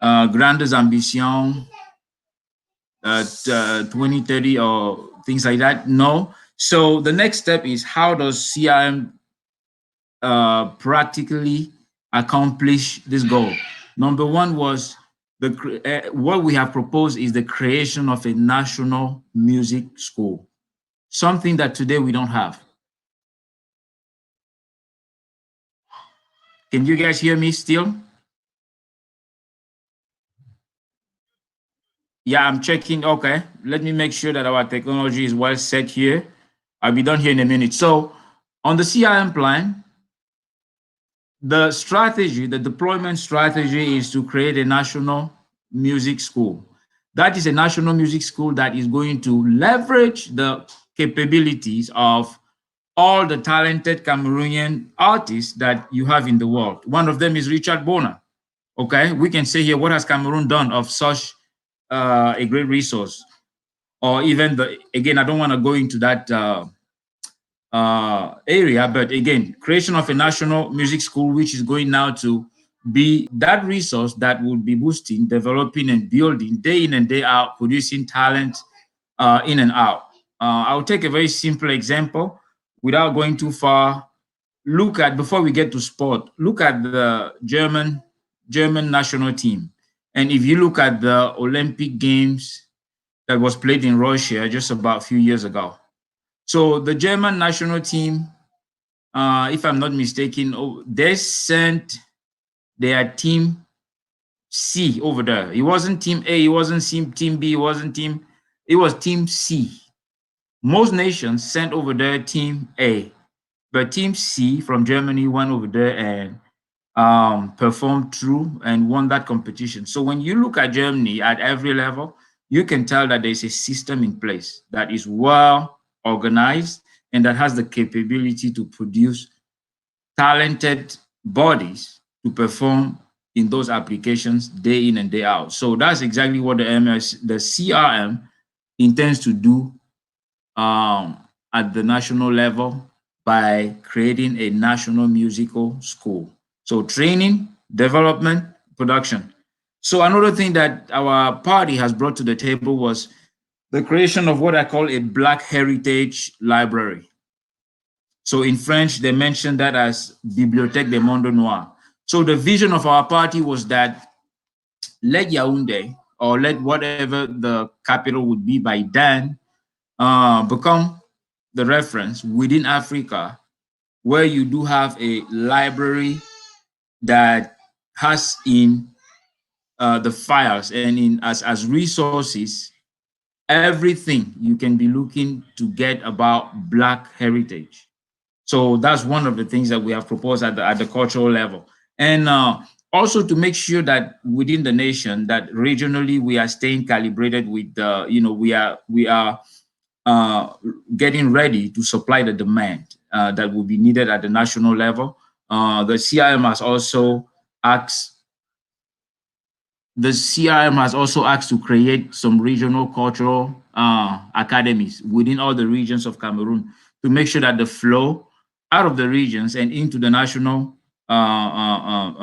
Grandes Ambitions, 2030 or things like that. No. So the next step is, how does CRM practically accomplish this goal? Number one was what we have proposed is the creation of a national music school, something that today we don't have. Can you guys hear me still? Yeah, I'm checking. Okay, let me make sure that our technology is well set here. I'll be done here in a minute. So on the CRM plan, the strategy, the deployment strategy is to create a national music school. That is a national music school that is going to leverage the capabilities of all the talented Cameroonian artists that you have in the world. One of them is Richard Bona. Okay, we can say here, what has Cameroon done of such a great resource? Or even again, I don't want to go into that area, but again, creation of a national music school, which is going now to be that resource that will be boosting, developing, and building day in and day out, producing talent in and out. I'll take a very simple example without going too far. Before we get to sport, look at the German national team. And if you look at the Olympic Games that was played in Russia just about a few years ago. So the German national team, if I'm not mistaken, they sent their team C over there. It wasn't team A, it wasn't team B, it was team C. Most nations sent over there team A, but team C from Germany went over there and performed through and won that competition. So when you look at Germany at every level, you can tell that there's a system in place that is well organized and that has the capability to produce talented bodies to perform in those applications day in and day out. So that's exactly what the CRM intends to do at the national level by creating a national musical school. So training, development, production. So another thing that our party has brought to the table was the creation of what I call a Black Heritage Library. So in French, they mention that as Bibliothèque des Mondes Noirs. So the vision of our party was that let Yaoundé, or let whatever the capital would be by then, become the reference within Africa, where you do have a library that has in the files and in as resources everything you can be looking to get about Black heritage. So that's one of the things that we have proposed at the cultural level. And also to make sure that within the nation, that regionally we are staying calibrated with we are getting ready to supply the demand that will be needed at the national level. The CRM has also asked to create some regional cultural academies within all the regions of Cameroon to make sure that the flow out of the regions and into the national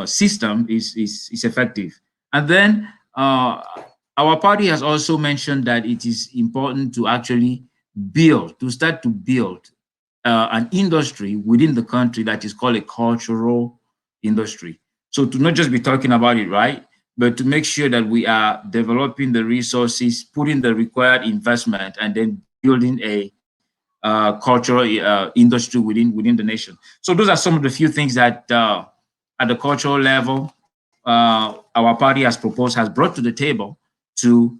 system is effective. And then our party has also mentioned that it is important to actually start to build an industry within the country that is called a cultural industry. So to not just be talking about it, right, but to make sure that we are developing the resources, putting the required investment, and then building a cultural industry within the nation. So those are some of the few things that at the cultural level, our party has proposed, has brought to the table to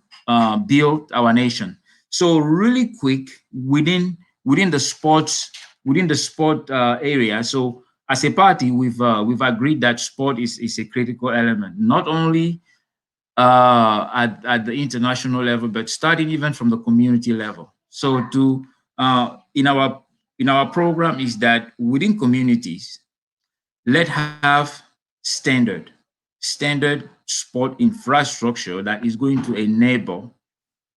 build our nation. So really quick, within the sport area. So as a party, we've agreed that sport is a critical element, not only at the international level, but starting even from the community level. So to in our program is that within communities, let's have standard sport infrastructure that is going to enable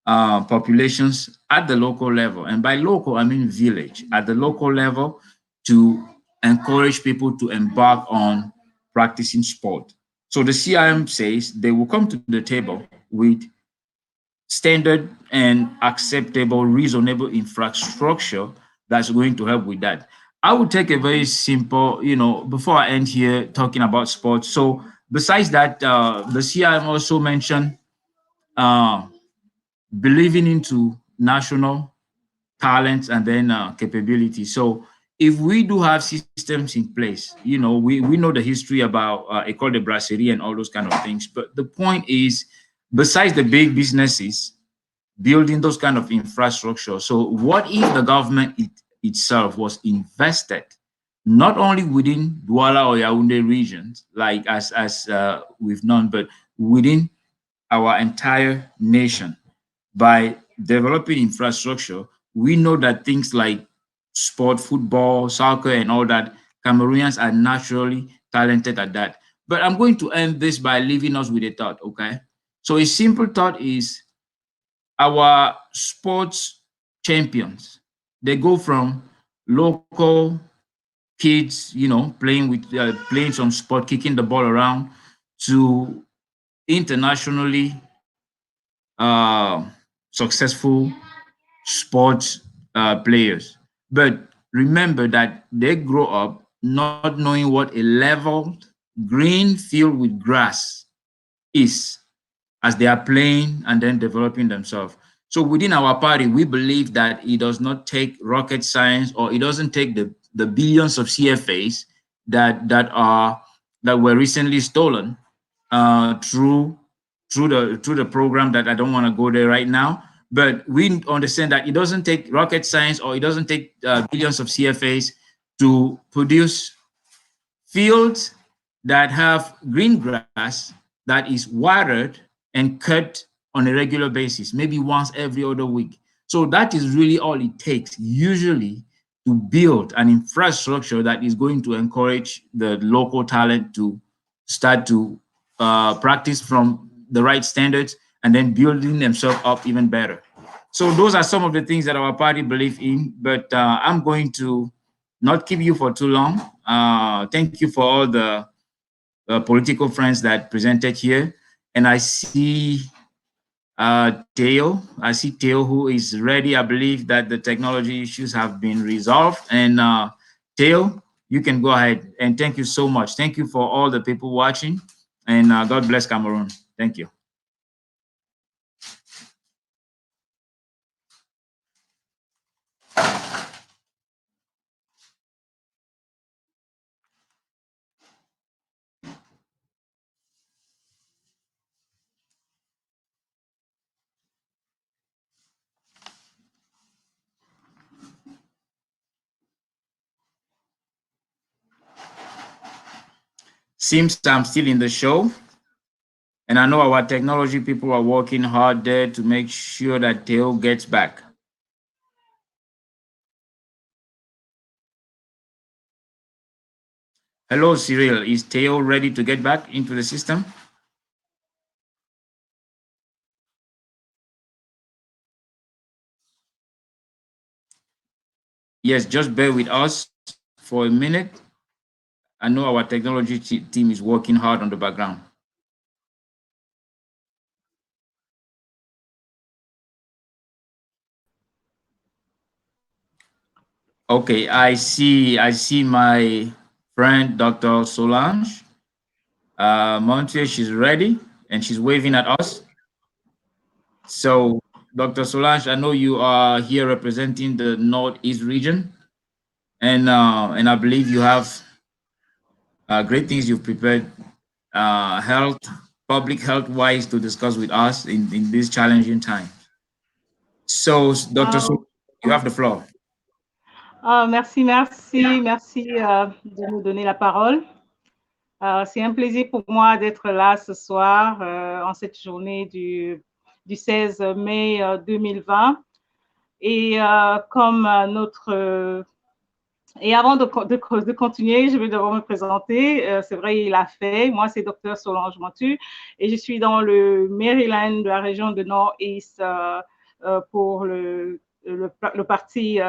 populations at the local level. And by local, I mean village, at the local level, to encourage people to embark on practicing sport. So the CIM says they will come to the table with standard and acceptable, reasonable infrastructure that's going to help with that. I would take a very simple, before I end here talking about sports. So besides that, the CIM also mentioned believing into national talents and then capability. So if we do have systems in place, we know the history about École de Brasserie and all those kind of things. But the point is, besides the big businesses, building those kind of infrastructure. So what if the government itself was invested not only within Douala or Yaoundé regions, like as we've known, but within our entire nation? By developing infrastructure, we know that things like sport, football, soccer, and all that, Cameroonians are naturally talented at that. But I'm going to end this by leaving us with a thought, okay? So a simple thought is our sports champions, they go from local kids, playing some sport, kicking the ball around, to internationally successful sports players. But remember that they grow up not knowing what a leveled green field with grass is as they are playing and then developing themselves. So within our party, we believe that it does not take rocket science, or it doesn't take the billions of CFAs that were recently stolen through the program that I don't want to go there right now. But we understand that it doesn't take rocket science, or it doesn't take billions of CFAs to produce fields that have green grass that is watered and cut on a regular basis, maybe once every other week. So that is really all it takes usually to build an infrastructure that is going to encourage the local talent to start to practice from the right standards and then building themselves up even better. So those are some of the things that our party believes in, but I'm going to not keep you for too long. Thank you for all the political friends that presented here. And I see Theo. I see Theo, who is ready. I believe that the technology issues have been resolved. And Theo, you can go ahead. And thank you so much. Thank you for all the people watching. And God bless Cameroon. Thank you. Seems I'm still in the show. And I know our technology people are working hard there to make sure that Theo gets back. Hello, Cyril. Is Theo ready to get back into the system? Yes, just bear with us for a minute. I know our technology team is working hard on the background. Okay, I see my friend, Dr. Solange. Montier, she's ready and she's waving at us. So, Dr. Solange, I know you are here representing the Northeast region, and I believe you have great things you've prepared, public health wise, to discuss with us in this challenging time. So, Dr. Solange, you have the floor. Merci de nous donner la parole. C'est un plaisir pour moi d'être là ce soir en cette journée du 16 mai 2020. Et comme et avant de continuer, je vais devoir me présenter. C'est vrai, il l'a fait. Moi, c'est Dr. Solange Montu et je suis dans le Maryland, de la région de Northeast, pour le parti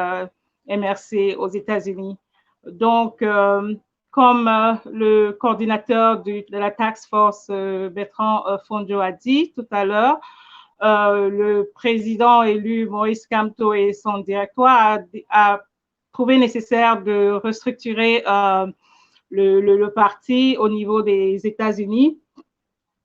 MRC aux États-Unis. Donc, comme le coordinateur de la Task Force, Bertrand Fonjo, a dit tout à l'heure, le président élu Maurice Kamto et son directoire a trouvé nécessaire de restructurer le parti au niveau des États-Unis.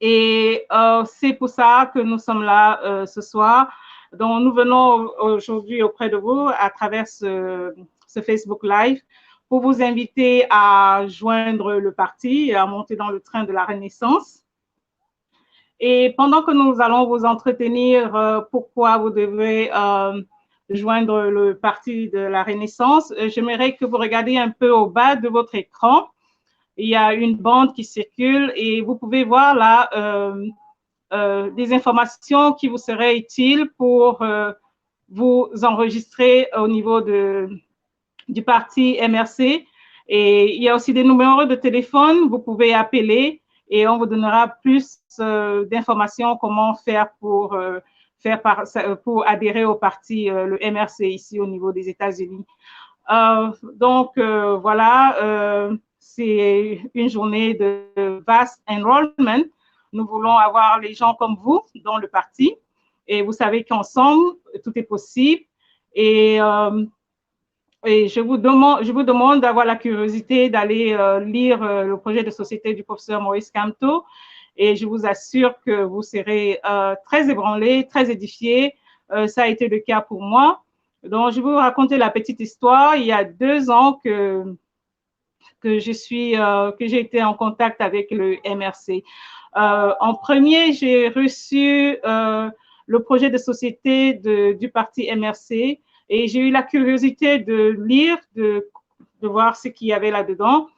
Et c'est pour ça que nous sommes là ce soir. Donc, nous venons aujourd'hui auprès de vous à travers ce Facebook Live pour vous inviter à joindre le parti et à monter dans le train de la Renaissance. Et pendant que nous allons vous entretenir pourquoi vous devez joindre le parti de la Renaissance, j'aimerais que vous regardiez un peu au bas de votre écran. Il y a une bande qui circule et vous pouvez voir là des informations qui vous seraient utiles pour vous enregistrer au niveau du parti MRC. Et il y a aussi des numéros de téléphone, vous pouvez appeler et on vous donnera plus d'informations comment faire pour adhérer au parti, le MRC, ici au niveau des États-Unis. Donc, voilà, c'est une journée de vast enrollment. Nous voulons avoir les gens comme vous dans le parti. Et vous savez qu'ensemble, tout est possible. Et je vous demande d'avoir la curiosité d'aller lire le projet de société du professeur Maurice Kamto. Et je vous assure que vous serez très ébranlés, très édifiés. Ça a été le cas pour moi. Donc, je vais vous raconter la petite histoire. Il y a 2 ans que j'ai été en contact avec le MRC. En premier, j'ai reçu le projet de société du parti MRC et j'ai eu la curiosité de lire, de voir ce qu'il y avait là-dedans.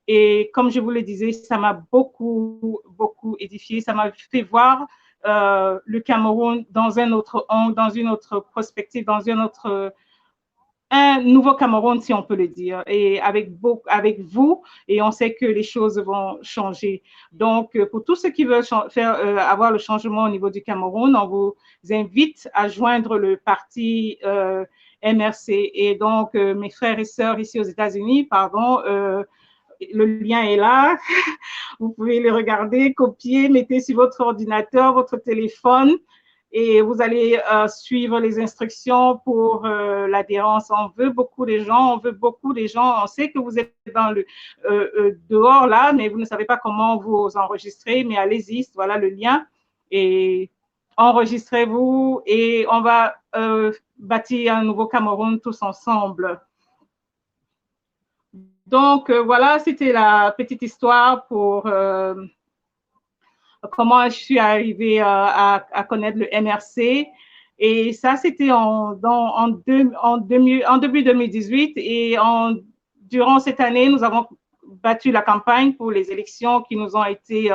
Et comme je vous le disais, ça m'a beaucoup édifié. Ça m'a fait voir le Cameroun dans un autre angle, dans une autre perspective, dans un nouveau Cameroun, si on peut le dire, et avec vous, et on sait que les choses vont changer. Donc, pour tous ceux qui veulent avoir le changement au niveau du Cameroun, on vous invite à joindre le parti MRC. Et donc, mes frères et sœurs ici aux États-Unis, le lien est là. Vous pouvez le regarder, copier, mettez sur votre ordinateur, votre téléphone, et vous allez suivre les instructions pour l'adhérence. On veut beaucoup de gens, on sait que vous êtes dans dehors là, mais vous ne savez pas comment vous enregistrer, mais allez-y, voilà le lien, et enregistrez-vous, et on va bâtir un nouveau Cameroun tous ensemble. Donc, voilà, c'était la petite histoire pour comment je suis arrivée à connaître le MRC. Et ça, c'était en début 2018. Et durant cette année, nous avons battu la campagne pour les élections qui nous ont été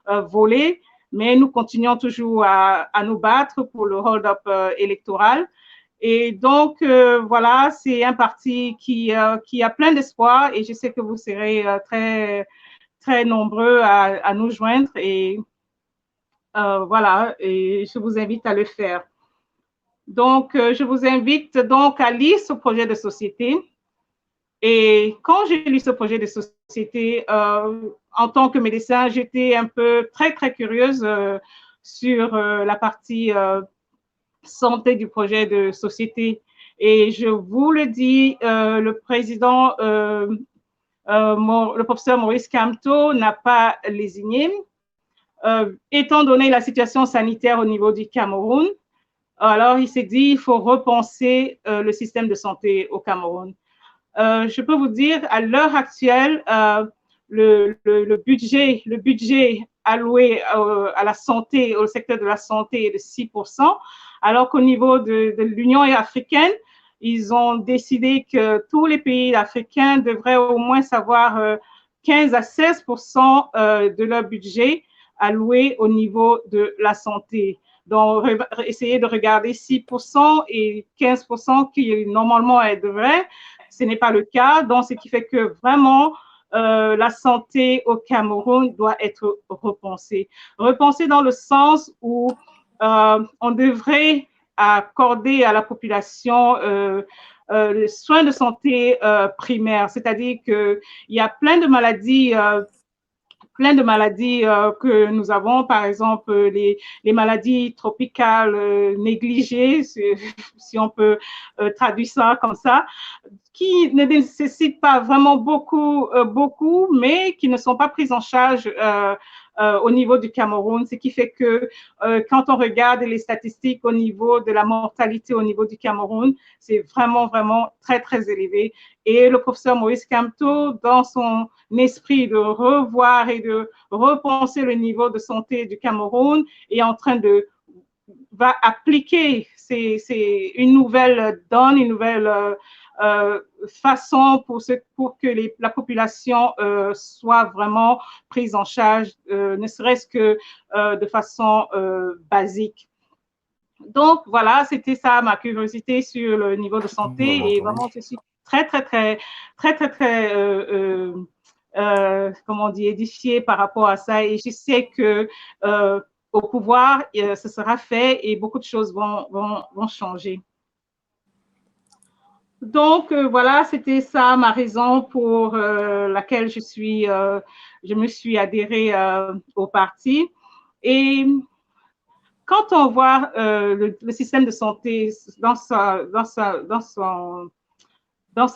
volées. Mais nous continuons toujours à nous battre pour le hold-up électoral. Et donc, voilà, c'est un parti qui a plein d'espoir et je sais que vous serez très, très nombreux à nous joindre et voilà, et je vous invite à le faire. Donc, je vous invite donc à lire ce projet de société. Et quand j'ai lu ce projet de société, en tant que médecin, j'étais un peu très, très curieuse sur la partie santé du projet de société. Et je vous le dis, le président, le professeur Maurice Kamto n'a pas lésigné. Étant donné la situation sanitaire au niveau du Cameroun, alors il s'est dit il faut repenser le système de santé au Cameroun. Je peux vous dire, à l'heure actuelle, le budget alloué à la santé, au secteur de la santé est de 6%, alors qu'au niveau de l'Union africaine, ils ont décidé que tous les pays africains devraient au moins avoir 15 à 16% de leur budget alloué au niveau de la santé. Donc, essayer de regarder 6% et 15% qui normalement elle devrait, ce n'est pas le cas. Donc, ce qui fait que vraiment, la santé au Cameroun doit être repensée. Repensée dans le sens où on devrait accorder à la population les soins de santé primaires, c'est-à-dire qu'il y a plein de maladies que nous avons, par exemple les maladies tropicales négligées, si on peut traduire ça comme ça, qui ne nécessitent pas vraiment beaucoup, mais qui ne sont pas prises en charge au niveau du Cameroun, ce qui fait que quand on regarde les statistiques au niveau de la mortalité au niveau du Cameroun, c'est vraiment, vraiment très, très élevé. Et le professeur Maurice Kamto, dans son esprit de revoir et de repenser le niveau de santé du Cameroun, est en train de va appliquer une nouvelle donne, une nouvelle façon pour que la population soit vraiment prise en charge, ne serait-ce que de façon basique. Donc, voilà, c'était ça ma curiosité sur le niveau de santé et vraiment, je suis très, comment on dit, édifiée par rapport à ça et je sais que au pouvoir, ce sera fait et beaucoup de choses vont changer. Donc, voilà, c'était ça ma raison pour laquelle je me suis adhérée au parti. Et quand on voit le système de santé dans sa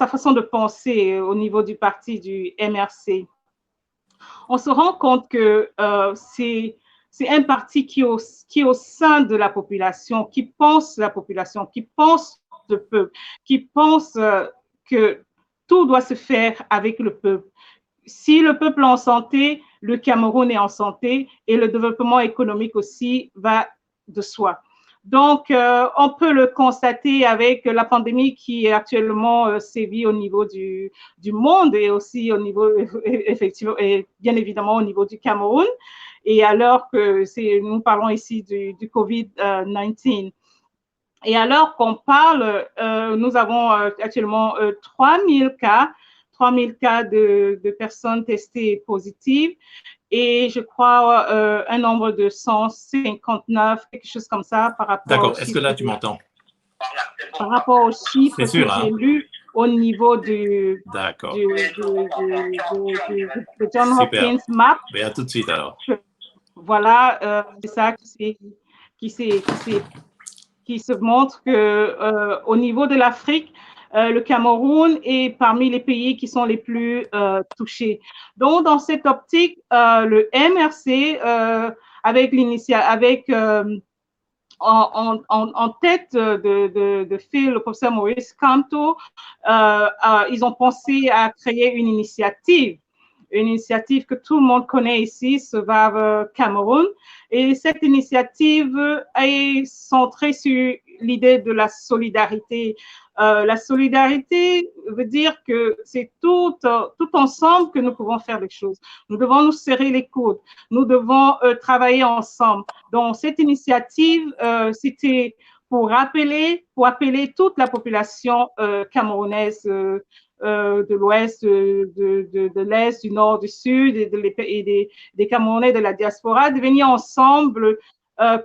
façon de penser au niveau du parti du MRC, on se rend compte que c'est un parti qui est au sein de la population, qui pense la population, qui pense le peuple, qui pense que tout doit se faire avec le peuple. Si le peuple est en santé, le Cameroun est en santé et le développement économique aussi va de soi. Donc, on peut le constater avec la pandémie qui est actuellement sévit au niveau du monde et aussi au niveau, effectivement, et bien évidemment au niveau du Cameroun. Et alors que nous parlons ici du COVID-19. Et alors qu'on parle, nous avons actuellement 3000 cas de personnes testées positives et je crois un nombre de 159, quelque chose comme ça par rapport. D'accord, est-ce que là tu m'entends? Par rapport aux chiffres que j'ai lus au niveau de John Hopkins Map. Mais à tout de suite alors. Voilà, c'est ça qui se montre que au niveau de l'Afrique, le Cameroun est parmi les pays qui sont les plus touchés. Donc, dans cette optique, le MRC, en tête de Phil, le professeur Maurice Kamto, ils ont pensé à créer une initiative que tout le monde connaît ici, Survive Cameroun. Et cette initiative est centrée sur l'idée de la solidarité. La solidarité veut dire que c'est tout ensemble que nous pouvons faire des choses. Nous devons nous serrer les coudes. Nous devons travailler ensemble. Donc, cette initiative, c'était pour appeler toute la population camerounaise de l'Ouest, de l'Est, du Nord, du Sud et des Camerounais de la diaspora, de venir ensemble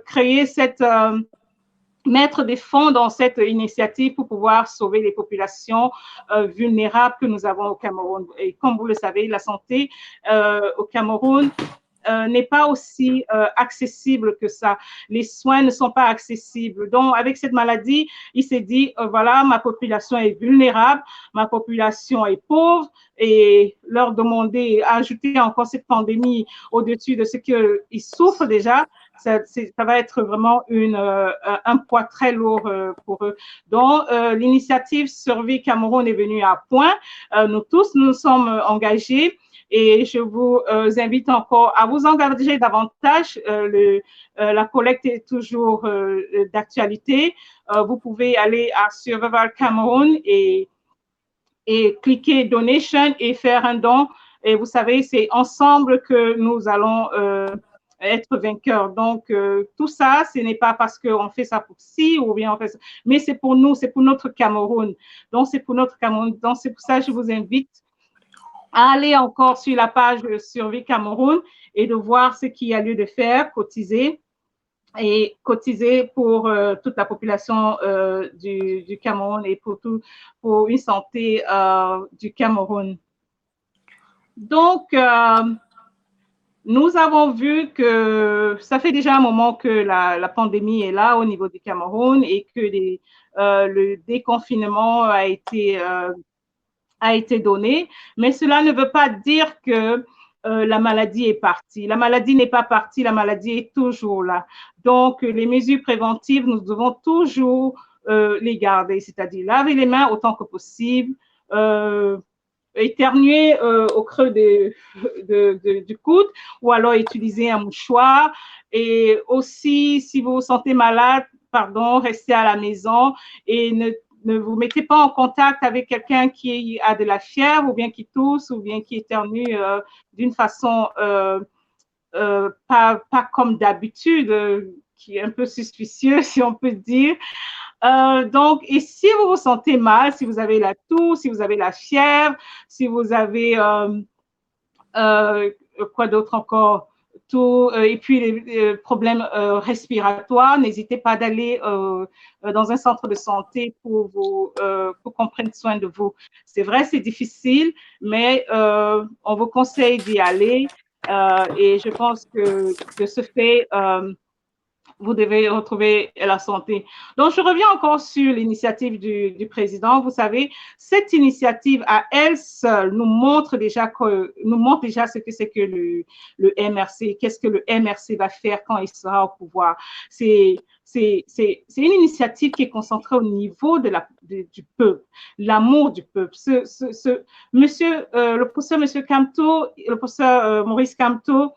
créer mettre des fonds dans cette initiative pour pouvoir sauver les populations vulnérables que nous avons au Cameroun. Et comme vous le savez, la santé au Cameroun n'est pas aussi accessible que ça. Les soins ne sont pas accessibles. Donc, avec cette maladie, il s'est dit, voilà, ma population est vulnérable, ma population est pauvre, et leur demander, ajouter encore cette pandémie au-dessus de ce qu'ils souffrent déjà, ça va être vraiment un poids très lourd pour eux. Donc, l'initiative Survie Cameroun est venue à point. Nous tous, nous sommes engagés. Et je vous invite encore à vous engager davantage. La collecte est toujours d'actualité. Vous pouvez aller à Survival Cameroun et cliquer Donation et faire un don. Et vous savez, c'est ensemble que nous allons être vainqueurs. Donc, tout ça, ce n'est pas parce qu'on fait ça pour ci ou bien on fait ça, mais c'est pour nous, c'est pour notre Cameroun. Donc, c'est pour notre Cameroun. Donc, c'est pour ça que je vous invite à aller encore sur la page Survie Cameroun et de voir ce qu'il y a lieu de faire, cotiser pour toute la population du Cameroun et pour une santé du Cameroun. Donc, nous avons vu que ça fait déjà un moment que la pandémie est là au niveau du Cameroun et que le déconfinement a été donné, mais cela ne veut pas dire que la maladie est partie. La maladie n'est pas partie, la maladie est toujours là. Donc, les mesures préventives, nous devons toujours les garder, c'est-à-dire laver les mains autant que possible, éternuer au creux du coude ou alors utiliser un mouchoir. Et aussi, si vous vous sentez malade, restez à la maison et ne vous mettez pas en contact avec quelqu'un qui a de la fièvre ou bien qui tousse ou bien qui éternue d'une façon pas comme d'habitude, qui est un peu suspicieux, si on peut dire. Donc, et si vous vous sentez mal, si vous avez la toux, si vous avez la fièvre, si vous avez quoi d'autre encore, et puis les problèmes respiratoires, n'hésitez pas d'aller dans un centre de santé pour qu'on prenne soin de vous. C'est vrai, c'est difficile, mais on vous conseille d'y aller et je pense que de ce fait, vous devez retrouver la santé. Donc, je reviens encore sur l'initiative du président. Vous savez, cette initiative à elle seule nous montre déjà ce que c'est que le MRC, qu'est-ce que le MRC va faire quand il sera au pouvoir. C'est une initiative qui est concentrée au niveau du peuple, l'amour du peuple. Le professeur Kamto, le professeur Maurice Kamto,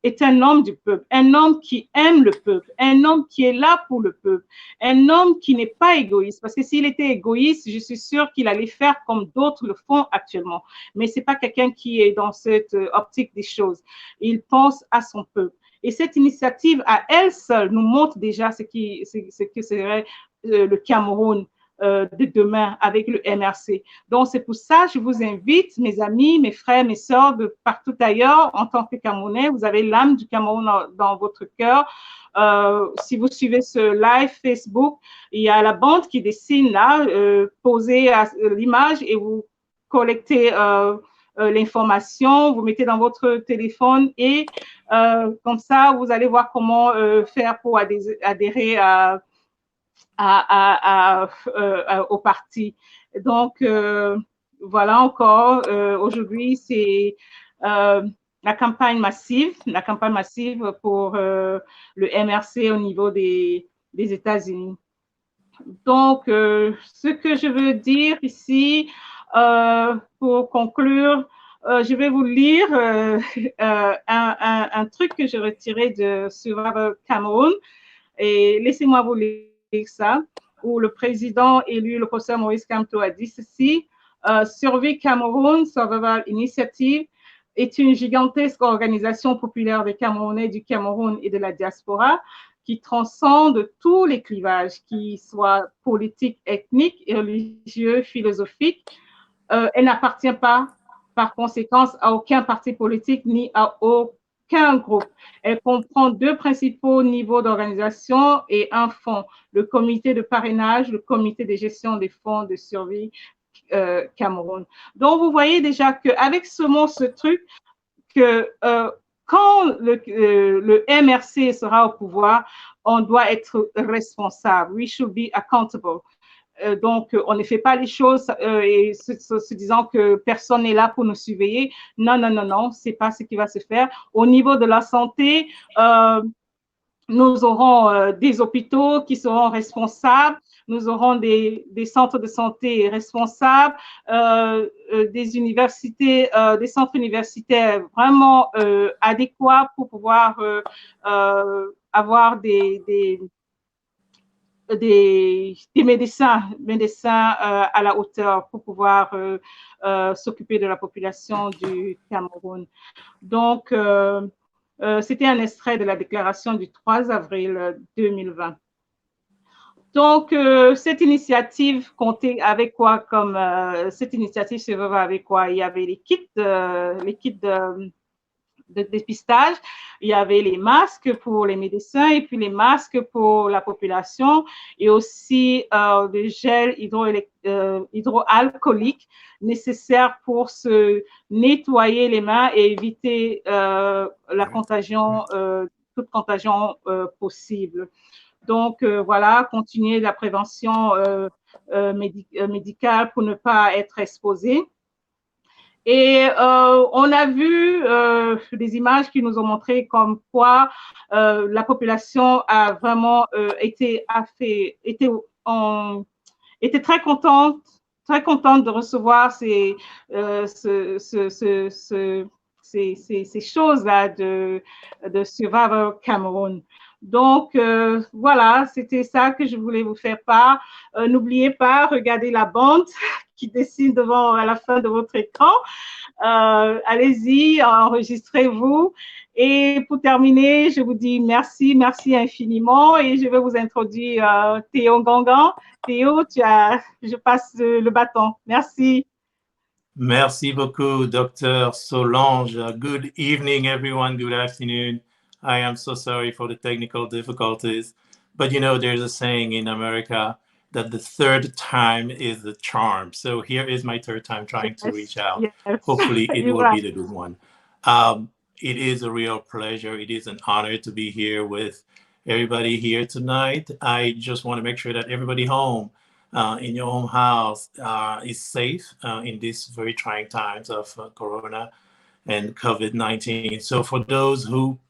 est un homme du peuple, un homme qui aime le peuple, un homme qui est là pour le peuple, un homme qui n'est pas égoïste, parce que s'il était égoïste, je suis sûre qu'il allait faire comme d'autres le font actuellement. Mais c'est pas quelqu'un qui est dans cette optique des choses. Il pense à son peuple. Et cette initiative à elle seule nous montre déjà ce que serait le Cameroun de demain avec le MRC. Donc, c'est pour ça que je vous invite, mes amis, mes frères, mes sœurs de partout ailleurs, en tant que Camerounais, vous avez l'âme du Cameroun dans votre cœur. Si vous suivez ce live Facebook, il y a la bande qui dessine là, posez l'image et vous collectez l'information, vous mettez dans votre téléphone et comme ça, vous allez voir comment faire pour adhérer au parti. Donc, voilà encore, aujourd'hui, c'est la campagne massive pour le MRC au niveau des États-Unis. Donc, ce que je veux dire ici, pour conclure, je vais vous lire un truc que j'ai retiré de Survival Cameroun et laissez-moi vous lire ça, où le président élu, le professeur Maurice Kamto, a dit ceci: Survie Cameroun, Survival Initiative, est une gigantesque organisation populaire des Camerounais du Cameroun et de la diaspora qui transcende tous les clivages, qu'ils soient politiques, ethniques, religieux, philosophiques. Elle n'appartient pas, par conséquence, à aucun parti politique ni à aucun groupe. Elle comprend deux principaux niveaux d'organisation et un fonds, le comité de parrainage, le comité de gestion des fonds de survie Cameroun. Donc, vous voyez déjà qu'avec ce truc, que quand le MRC sera au pouvoir, on doit être responsable. We should be accountable. Donc, on ne fait pas les choses et se disant que personne n'est là pour nous surveiller. Non, non, non, non, c'est pas ce qui va se faire. Au niveau de la santé, nous aurons des hôpitaux qui seront responsables. Nous aurons des centres de santé responsables, des universités, des centres universitaires vraiment adéquats pour pouvoir avoir des médecins à la hauteur pour pouvoir s'occuper de la population du Cameroun. Donc, c'était un extrait de la déclaration du 3 avril 2020. Donc, cette initiative avec quoi comme cette initiative se veut avec quoi? Il y avait les kits de dépistage, il y avait les masques pour les médecins et puis les masques pour la population et aussi des gels hydroalcooliques nécessaires pour se nettoyer les mains et éviter la contagion, toute contagion possible. Donc, voilà, continuer la prévention médicale pour ne pas être exposé. Et on a vu des images qui nous ont montré comme quoi la population a vraiment était très contente de recevoir ces choses-là de Survivor Cameroun. Donc, voilà, c'était ça que je voulais vous faire part. N'oubliez pas, regardez la bande qui dessine à la fin de votre écran. Allez-y, enregistrez-vous. Et pour terminer, je vous dis merci infiniment et je vais vous introduire Théo Gangan. Théo, je passe le bâton. Merci. Merci beaucoup, Dr. Solange. Good evening, everyone. Good afternoon. I am so sorry for the technical difficulties, but you know, there's a saying in America that the third time is the charm. So here is my third time trying to reach out. Yes. Hopefully it will Right. be the good one. It is a real pleasure. It is an honor to be here with everybody here tonight. I just want to make sure that everybody home, in your own house, is safe in these very trying times of Corona and COVID-19. So for those who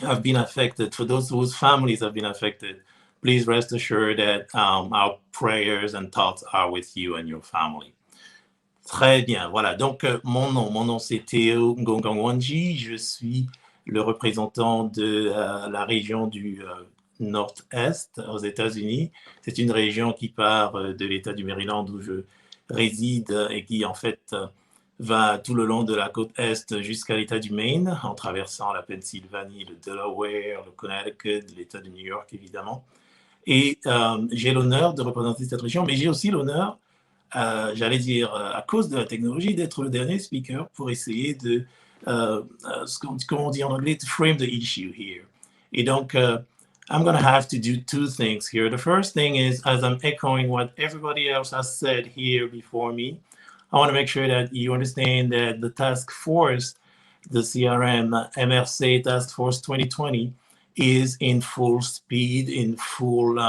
have been affected, for those whose families have been affected, please rest assured that our prayers and thoughts are with you and your family. Très bien, voilà. Donc, mon nom c'est Théo Ngongangwanji. Je suis le représentant de la région du Nord-Est aux États-Unis. C'est une région qui part de l'État du Maryland où je réside et qui, en fait, va tout le long de la côte Est jusqu'à l'État du Maine, en traversant la Pennsylvanie, le Delaware, le Connecticut, l'État de New York, évidemment. Et j'ai l'honneur de représenter cette région, mais j'ai aussi l'honneur, j'allais dire, à cause de la technologie, d'être le dernier speaker pour essayer de, comment on dit en anglais, to frame the issue here. Et donc, I'm going to have to do two things here. The first thing is, as I'm echoing what everybody else has said here before me, I want to make sure that you understand that the task force, the CRM MRC Task Force 2020, is in full speed, in full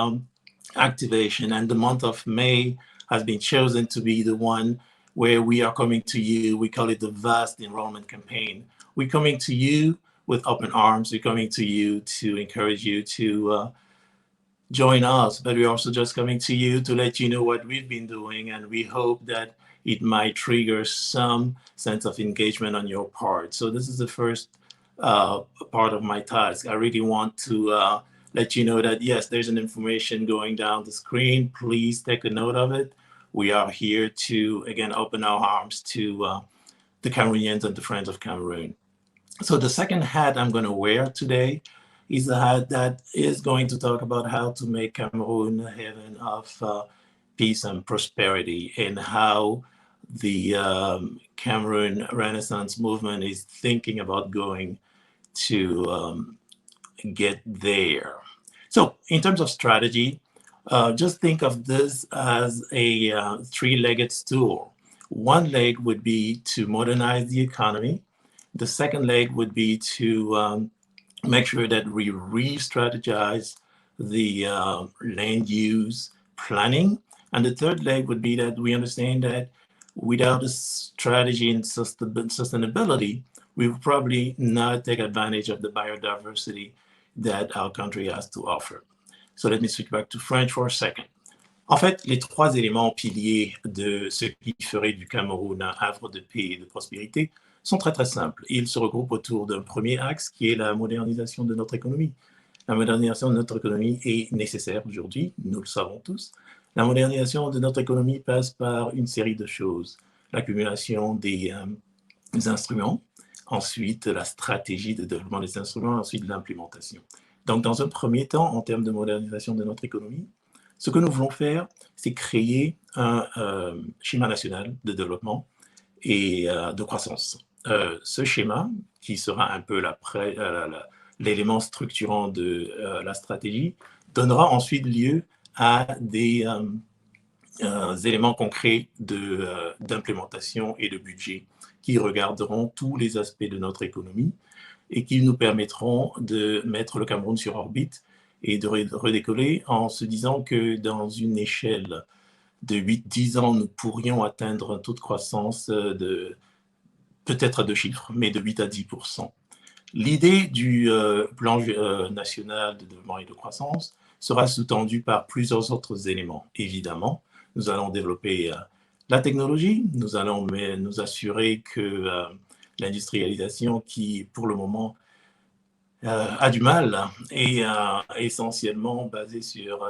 activation. And the month of May has been chosen to be the one where we are coming to you. We call it the vast enrollment campaign. We're coming to you with open arms. We're coming to you to encourage you to join us, but we're also just coming to you to let you know what we've been doing. And we hope that it might trigger some sense of engagement on your part. So this is the first part of my task. I really want to let you know that, yes, there's an information going down the screen. Please take a note of it. We are here to, again, open our arms to the Cameroonians and the Friends of Cameroon. So the second hat I'm going to wear today is a hat that is going to talk about how to make Cameroon a haven of peace and prosperity, and how the Cameroon Renaissance movement is thinking about going to get there. So in terms of strategy, just think of this as a three-legged stool. One leg would be to modernize the economy. The second leg would be to make sure that we re-strategize the land use planning. And the third leg would be that we understand that without a strategy in sustainability, we will probably not take advantage of the biodiversity that our country has to offer. So let me switch back to French for a second. En fait, les trois éléments piliers de ce qui ferait du Cameroun un havre de paix et de prospérité sont très très simples. Ils se regroupent autour d'un premier axe qui est la modernisation de notre économie. La modernisation de notre économie est nécessaire aujourd'hui, nous le savons tous. La modernisation de notre économie passe par une série de choses. L'accumulation des instruments, ensuite la stratégie de développement des instruments, ensuite l'implémentation. Donc, dans un premier temps, en termes de modernisation de notre économie, ce que nous voulons faire, c'est créer un schéma national de développement et de croissance. Ce schéma, qui sera un peu l'élément structurant de la stratégie, donnera ensuite lieu à des éléments concrets d'implémentation et de budget qui regarderont tous les aspects de notre économie et qui nous permettront de mettre le Cameroun sur orbite et de redécoller en se disant que dans une échelle de 8-10 ans, nous pourrions atteindre un taux de croissance de peut-être à 2 chiffres, mais de 8 à 10%. L'idée du plan national de développement et de croissance sera sous-tendue par plusieurs autres éléments. Évidemment, nous allons développer la technologie, nous allons nous assurer que l'industrialisation qui, pour le moment, a du mal et essentiellement basée sur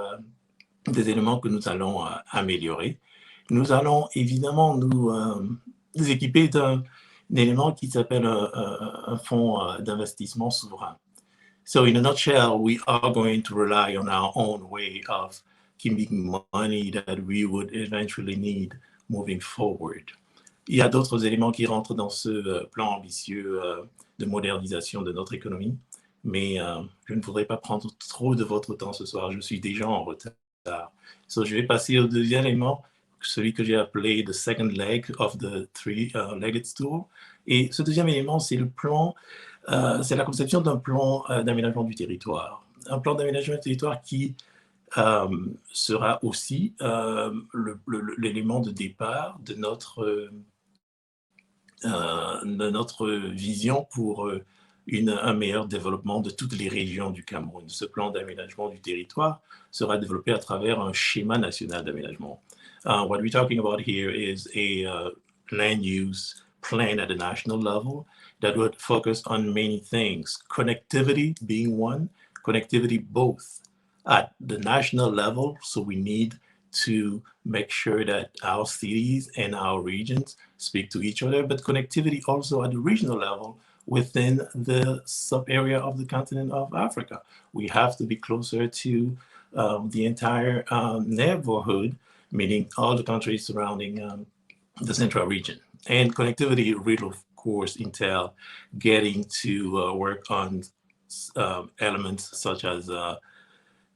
des éléments que nous allons améliorer. Nous allons évidemment nous équiper d'un élément qui s'appelle un fonds d'investissement souverain. So in a nutshell, we are going to rely on our own way of keeping money that we would eventually need moving forward. Il y a d'autres éléments qui rentrent dans ce plan ambitieux de modernisation de notre économie, mais je ne voudrais pas prendre trop de votre temps ce soir, je suis déjà en retard. So, je vais passer au deuxième élément, celui que j'ai appelé the second leg of the three-legged stool. Et ce deuxième élément, c'est le plan, c'est la conception d'un plan d'aménagement du territoire. Un plan d'aménagement du territoire qui sera aussi l'élément de départ de notre vision pour un meilleur développement de toutes les régions du Cameroun. Ce plan d'aménagement du territoire sera développé à travers un schéma national d'aménagement. What we're talking about here is a land use plan at the national level that would focus on many things, connectivity being one, connectivity both at the national level, so we need to make sure that our cities and our regions speak to each other, but connectivity also at the regional level within the sub-area of the continent of Africa. We have to be closer to the entire neighborhood, meaning all the countries surrounding the central region. And connectivity will, of course, entail getting to work on elements such as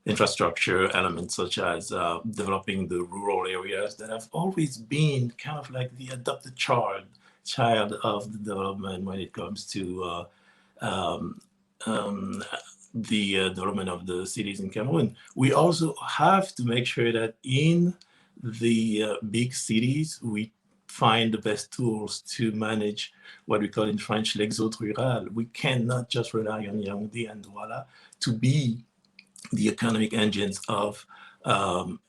infrastructure, elements such as developing the rural areas that have always been kind of like the adopted child of the development when it comes to the development of the cities in Cameroon. We also have to make sure that in the big cities, we find the best tools to manage what we call in French l'exode rural. We cannot just rely on Yaoundé and Douala to be the economic engines of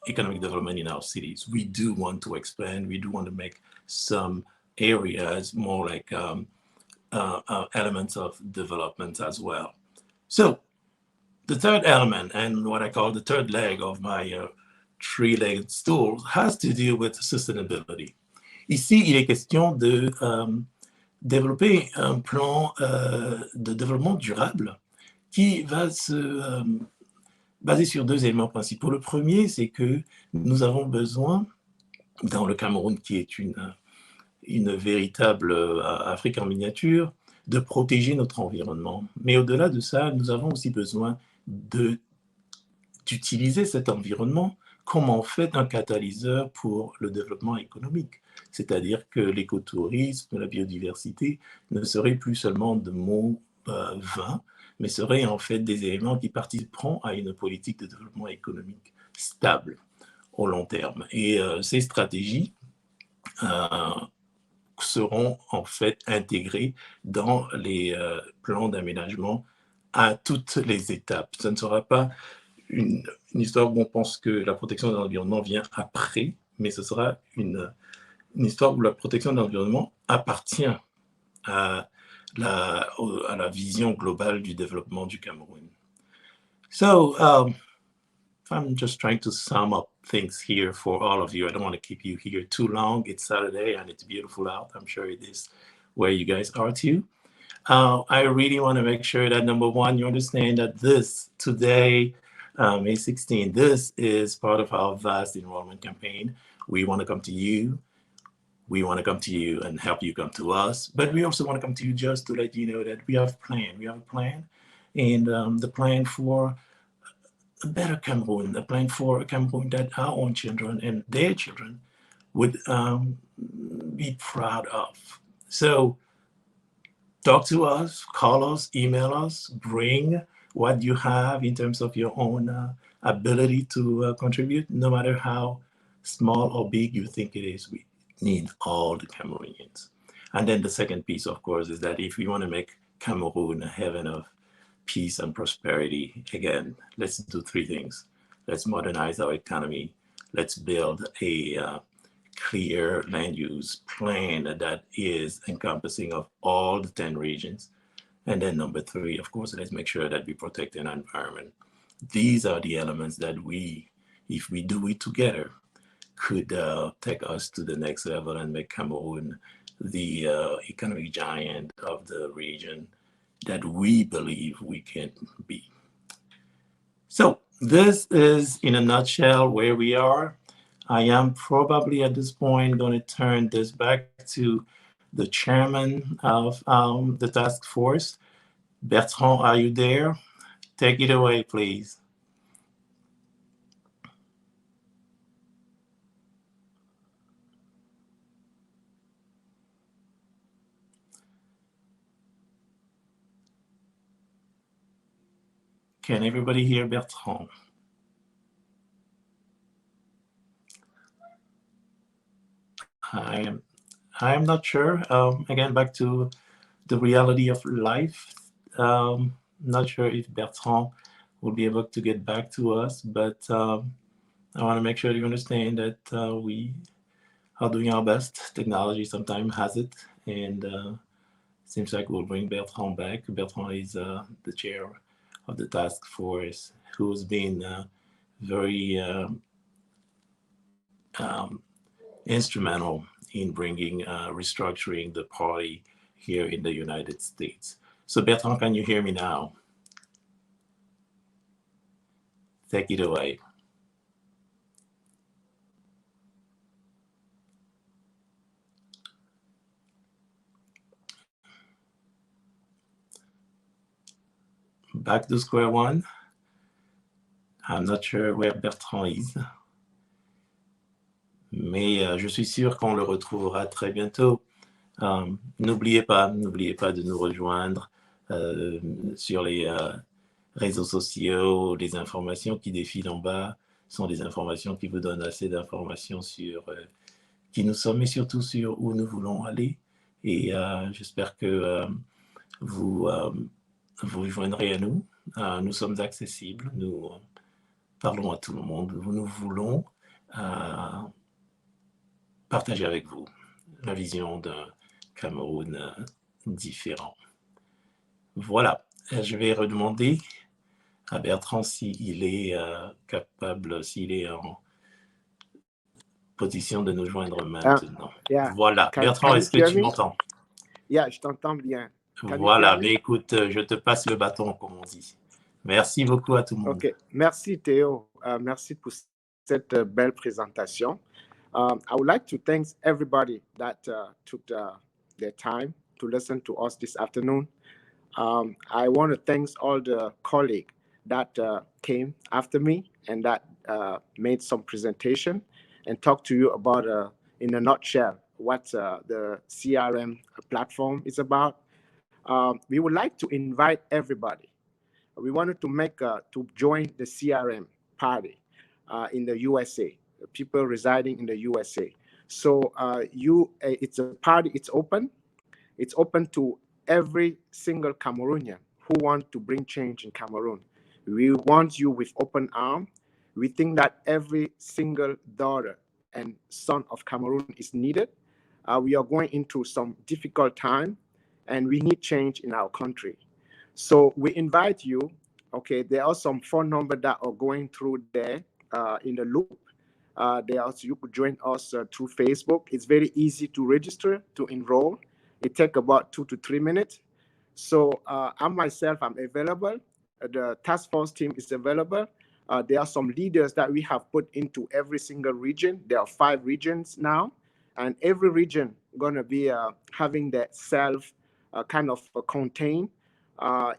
economic development in our cities. We do want to expand. We do want to make some areas more like elements of development as well. So the third element, and what I call the third leg of my three-legged stool, has to do with sustainability. Ici, il est question de développer un plan de développement durable qui va se baser sur deux éléments principaux. Le premier, c'est que nous avons besoin, dans le Cameroun, qui est une véritable Afrique en miniature, de protéger notre environnement. Mais au-delà de ça, nous avons aussi besoin d'utiliser cet environnement comment on fait un catalyseur pour le développement économique. C'est-à-dire que l'écotourisme, la biodiversité ne seraient plus seulement de mots vains, mais seraient en fait des éléments qui participeront à une politique de développement économique stable au long terme. Et ces stratégies seront en fait intégrées dans les plans d'aménagement à toutes les étapes. Ce ne sera pas une histoire où on pense que la protection de l'environnement vient après, mais ce sera une histoire où la protection de l'environnement appartient à la vision globale du développement du Cameroun. So, I'm just trying to sum up things here for all of you. I don't want to keep you here too long. It's Saturday and it's beautiful out. I'm sure it is where you guys are too. I really want to make sure that, number one, you understand that this today, May 16, this is part of our vast enrollment campaign. We want to come to you. We want to come to you and help you come to us. But we also want to come to you just to let you know that we have a plan. We have a plan. And the plan for a better Cameroon, a plan for a Cameroon that our own children and their children would be proud of. So talk to us, call us, email us, bring what you have in terms of your own ability to contribute, no matter how small or big you think it is. We need all the Cameroonians. And then the second piece, of course, is that if we want to make Cameroon a heaven of peace and prosperity, again, let's do three things. Let's modernize our economy. Let's build a clear land use plan that is encompassing of all the 10 regions. And then number three, of course, let's make sure that we protect our environment. These are the elements that we, if we do it together, could take us to the next level and make Cameroon the economic giant of the region that we believe we can be. So this is, in a nutshell, where we are. I am probably at this point going to turn this back to the chairman of the task force. Bertrand, are you there? Take it away, please. Can everybody hear Bertrand? I am not sure. Again, back to the reality of life. Not sure if Bertrand will be able to get back to us, but I want to make sure you understand that we are doing our best. Technology sometimes has it, and seems like we'll bring Bertrand back. Bertrand is the chair of the task force, who's been very instrumental in bringing restructuring the party here in the United States. So Bertrand, can you hear me now? Take it away. Back to square one. I'm not sure where Bertrand is. Mais je suis sûr qu'on le retrouvera très bientôt. N'oubliez pas de nous rejoindre sur les réseaux sociaux. Les informations qui défilent en bas sont des informations qui vous donnent assez d'informations sur qui nous sommes et surtout sur où nous voulons aller. Et j'espère que vous joindrez à nous. Nous sommes accessibles, nous parlons à tout le monde. Nous voulons partager avec vous la vision d'un Cameroun différent. Voilà, je vais redemander à Bertrand s'il est capable, s'il est en position de nous joindre maintenant. Voilà, Bertrand, est-ce que tu m'entends? Yeah, je t'entends bien. Voilà, mais écoute, je te passe le bâton, comme on dit. Merci beaucoup à tout le monde. OK, merci Théo. Merci pour cette belle présentation. I would like to thank everybody that took their time to listen to us this afternoon. I want to thank all the colleagues that came after me and that made some presentation and talk to you about, in a nutshell, what the CRM platform is about. We would like to invite everybody. We wanted to make to join the CRM party in the USA, people residing in the USA. So it's a party, it's open. It's open to every single Cameroonian who wants to bring change in Cameroon. We want you with open arms. We think that every single daughter and son of Cameroon is needed. We are going into some difficult time, and we need change in our country. So we invite you. Okay, there are some phone numbers that are going through there in the loop. You could join us through Facebook. It's very easy to register, to enroll. It takes about 2 to 3 minutes. So I myself, I'm available. The task force team is available. There are some leaders that we have put into every single region. There are 5 regions now, and every region going to be having that self kind of contained.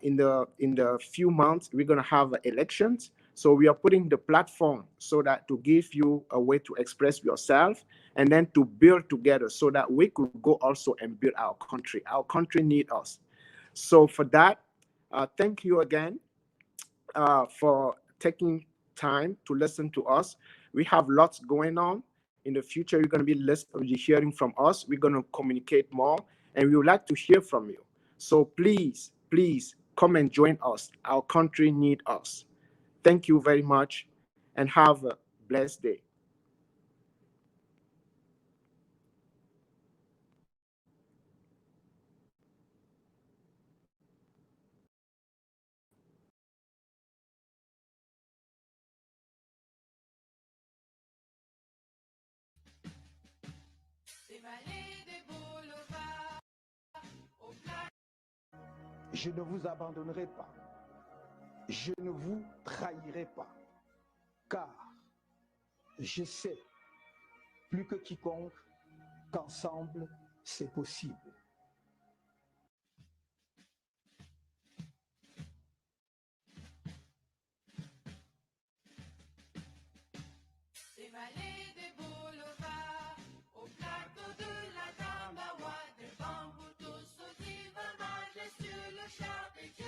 In the few months, we're going to have elections. So we are putting the platform so that to give you a way to express yourself and then to build together so that we could go also and build our country. Our country needs us. So for that, thank you again for taking time to listen to us. We have lots going on. In the future, you're going to be hearing from us. We're going to communicate more, and we would like to hear from you. So please, please come and join us. Our country needs us. Thank you very much, and have a blessed day. Je ne vous abandonnerai pas. Je ne vous trahirai pas. Car je sais, plus que quiconque, qu'ensemble, c'est possible. Des vallées, des boulevards, au plateau de la Tambawa, des bambous tous sautivent, majestueux le char des dieux.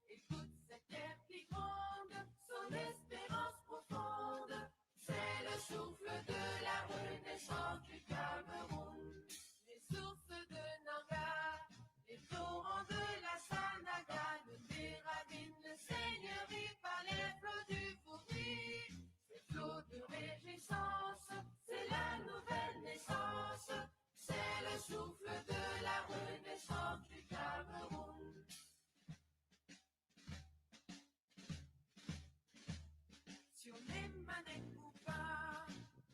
Écoute cette terre qui gronde, son espérance profonde, c'est le souffle de la renaissance du Cameroun. Les sources de Nanga, les torrents de la Sanaga, le Déravine, le seigneurie par les flots du Fourri. Ces flots de réjouissance, c'est la nouvelle naissance, c'est le souffle de la renaissance du Cameroun. Sur les manettes Poupa,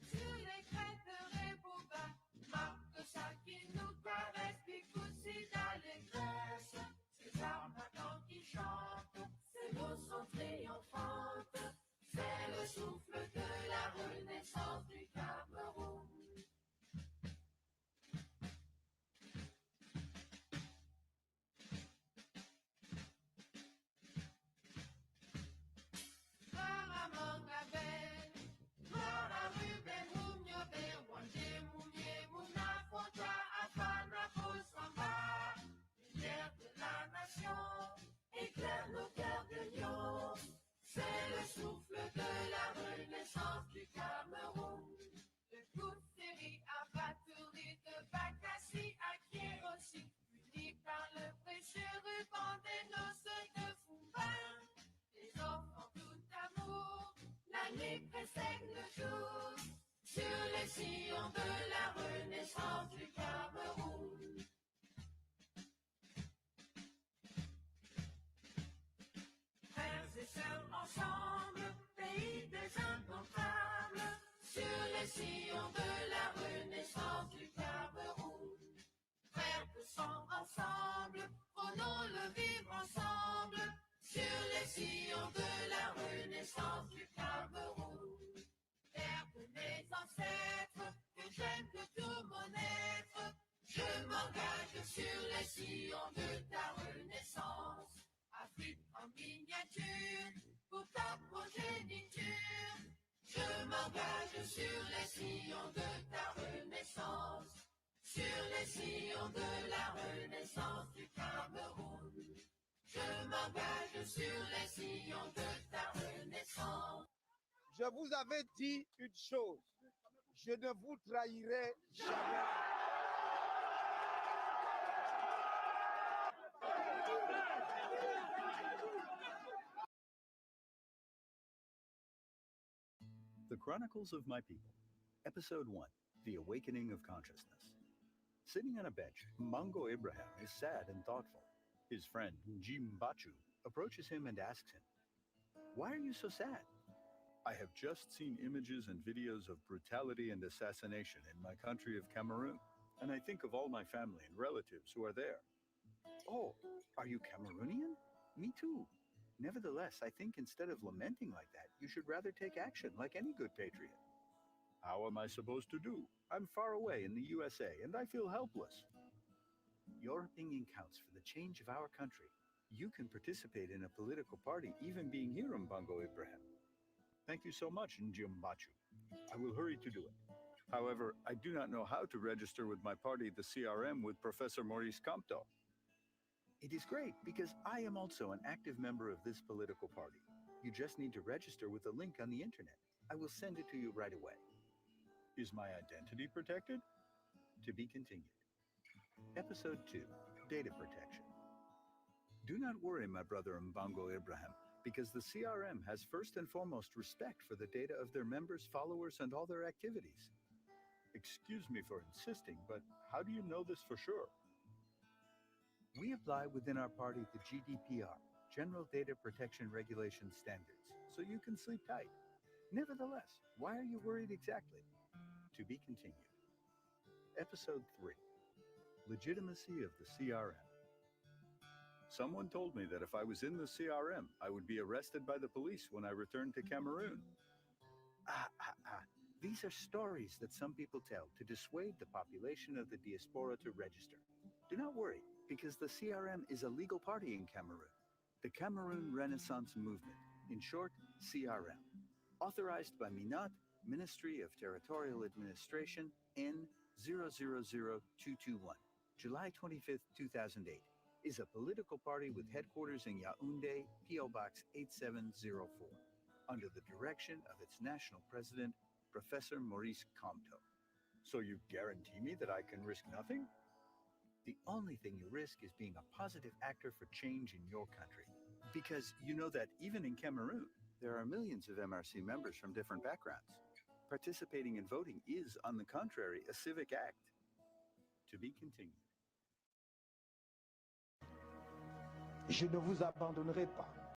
sur les crêtes de Rébouba, marque ça qui nous caresse, Picoussi d'allégresse. Ces armatants qui chantent, ces mots sont triomphantes, c'est le souffle de la renaissance du Cameroun. Gloire à Mangabel, gloire à Ruben Mouniobe, Wande Mounié, Mouna, Fontoa, Afana, Fosamba. Lumière de la nation, éclaire nos cœurs de lion, c'est le souffle de la renaissance du Cameroun. De Kouteri à Batouri, de Bakassi à Kierosi, unis par le précieux ruban des noces de Fumba. Les enfants tout amour, la nuit précède le jour, sur les sillons de la renaissance du Cameroun. Frères et sœurs ensemble, pays des incontables, sur les sillons de la renaissance du Cameroun. Frères de sang ensemble, prenons le vivre ensemble, sur les sillons de la renaissance du Cameroun. Terre de mes ancêtres, que j'aime de tout mon être, je m'engage sur les sillons de ta renaissance. Afrique en miniature, pour ta progéniture, Je m'engage sur les sillons de ta renaissance, sur les sillons de la renaissance du Cameroun. Je m'engage sur les sillons de ta renaissance. Je vous avais dit une chose, je ne vous trahirai jamais. The Chronicles of My People, Episode 1, The Awakening of Consciousness. Sitting on a bench, Mbango Abraham is sad and thoughtful. His friend, Njimbachu, approaches him and asks him, "Why are you so sad?" "I have just seen images and videos of brutality and assassination in my country of Cameroon, and I think of all my family and relatives who are there." "Oh, are you Cameroonian? Me too. Nevertheless, I think instead of lamenting like that, you should rather take action like any good patriot." "How am I supposed to do? I'm far away in the USA and I feel helpless." "Your opinion counts for the change of our country. You can participate in a political party even being here in Mbango Abraham." "Thank you so much, Njimbachu. I will hurry to do it. However, I do not know how to register with my party, the CRM, with Professor Maurice Kamto." "It is great because I am also an active member of this political party. You just need to register with a link on the internet. I will send it to you right away." "Is my identity protected?" To be continued. Episode 2, Data Protection. Do not worry, my brother Mbango Abraham, because the CRM has first and foremost respect for the data of their members, followers, and all their activities. "Excuse me for insisting, but how do you know this for sure?" "We apply within our party the GDPR, General Data Protection Regulation Standards, so you can sleep tight. Nevertheless, why are you worried exactly?" To be continued. Episode 3, Legitimacy of the CRM. Someone told me that if I was in the CRM, I would be arrested by the police when I returned to Cameroon. These are stories that some people tell to dissuade the population of the diaspora to register. Do not worry, because the CRM is a legal party in Cameroon. The Cameroon Renaissance Movement, in short, CRM. Authorized by MINAT, Ministry of Territorial Administration, N000221, July 25, 2008, is a political party with headquarters in Yaoundé, P.O. Box 8704, under the direction of its national president, Professor Maurice Kamto. "So you guarantee me that I can risk nothing?" "The only thing you risk is being a positive actor for change in your country. Because you know that even in Cameroon, there are millions of MRC members from different backgrounds. Participating in voting is, on the contrary, a civic act." To be continued. Je ne vous abandonnerai pas.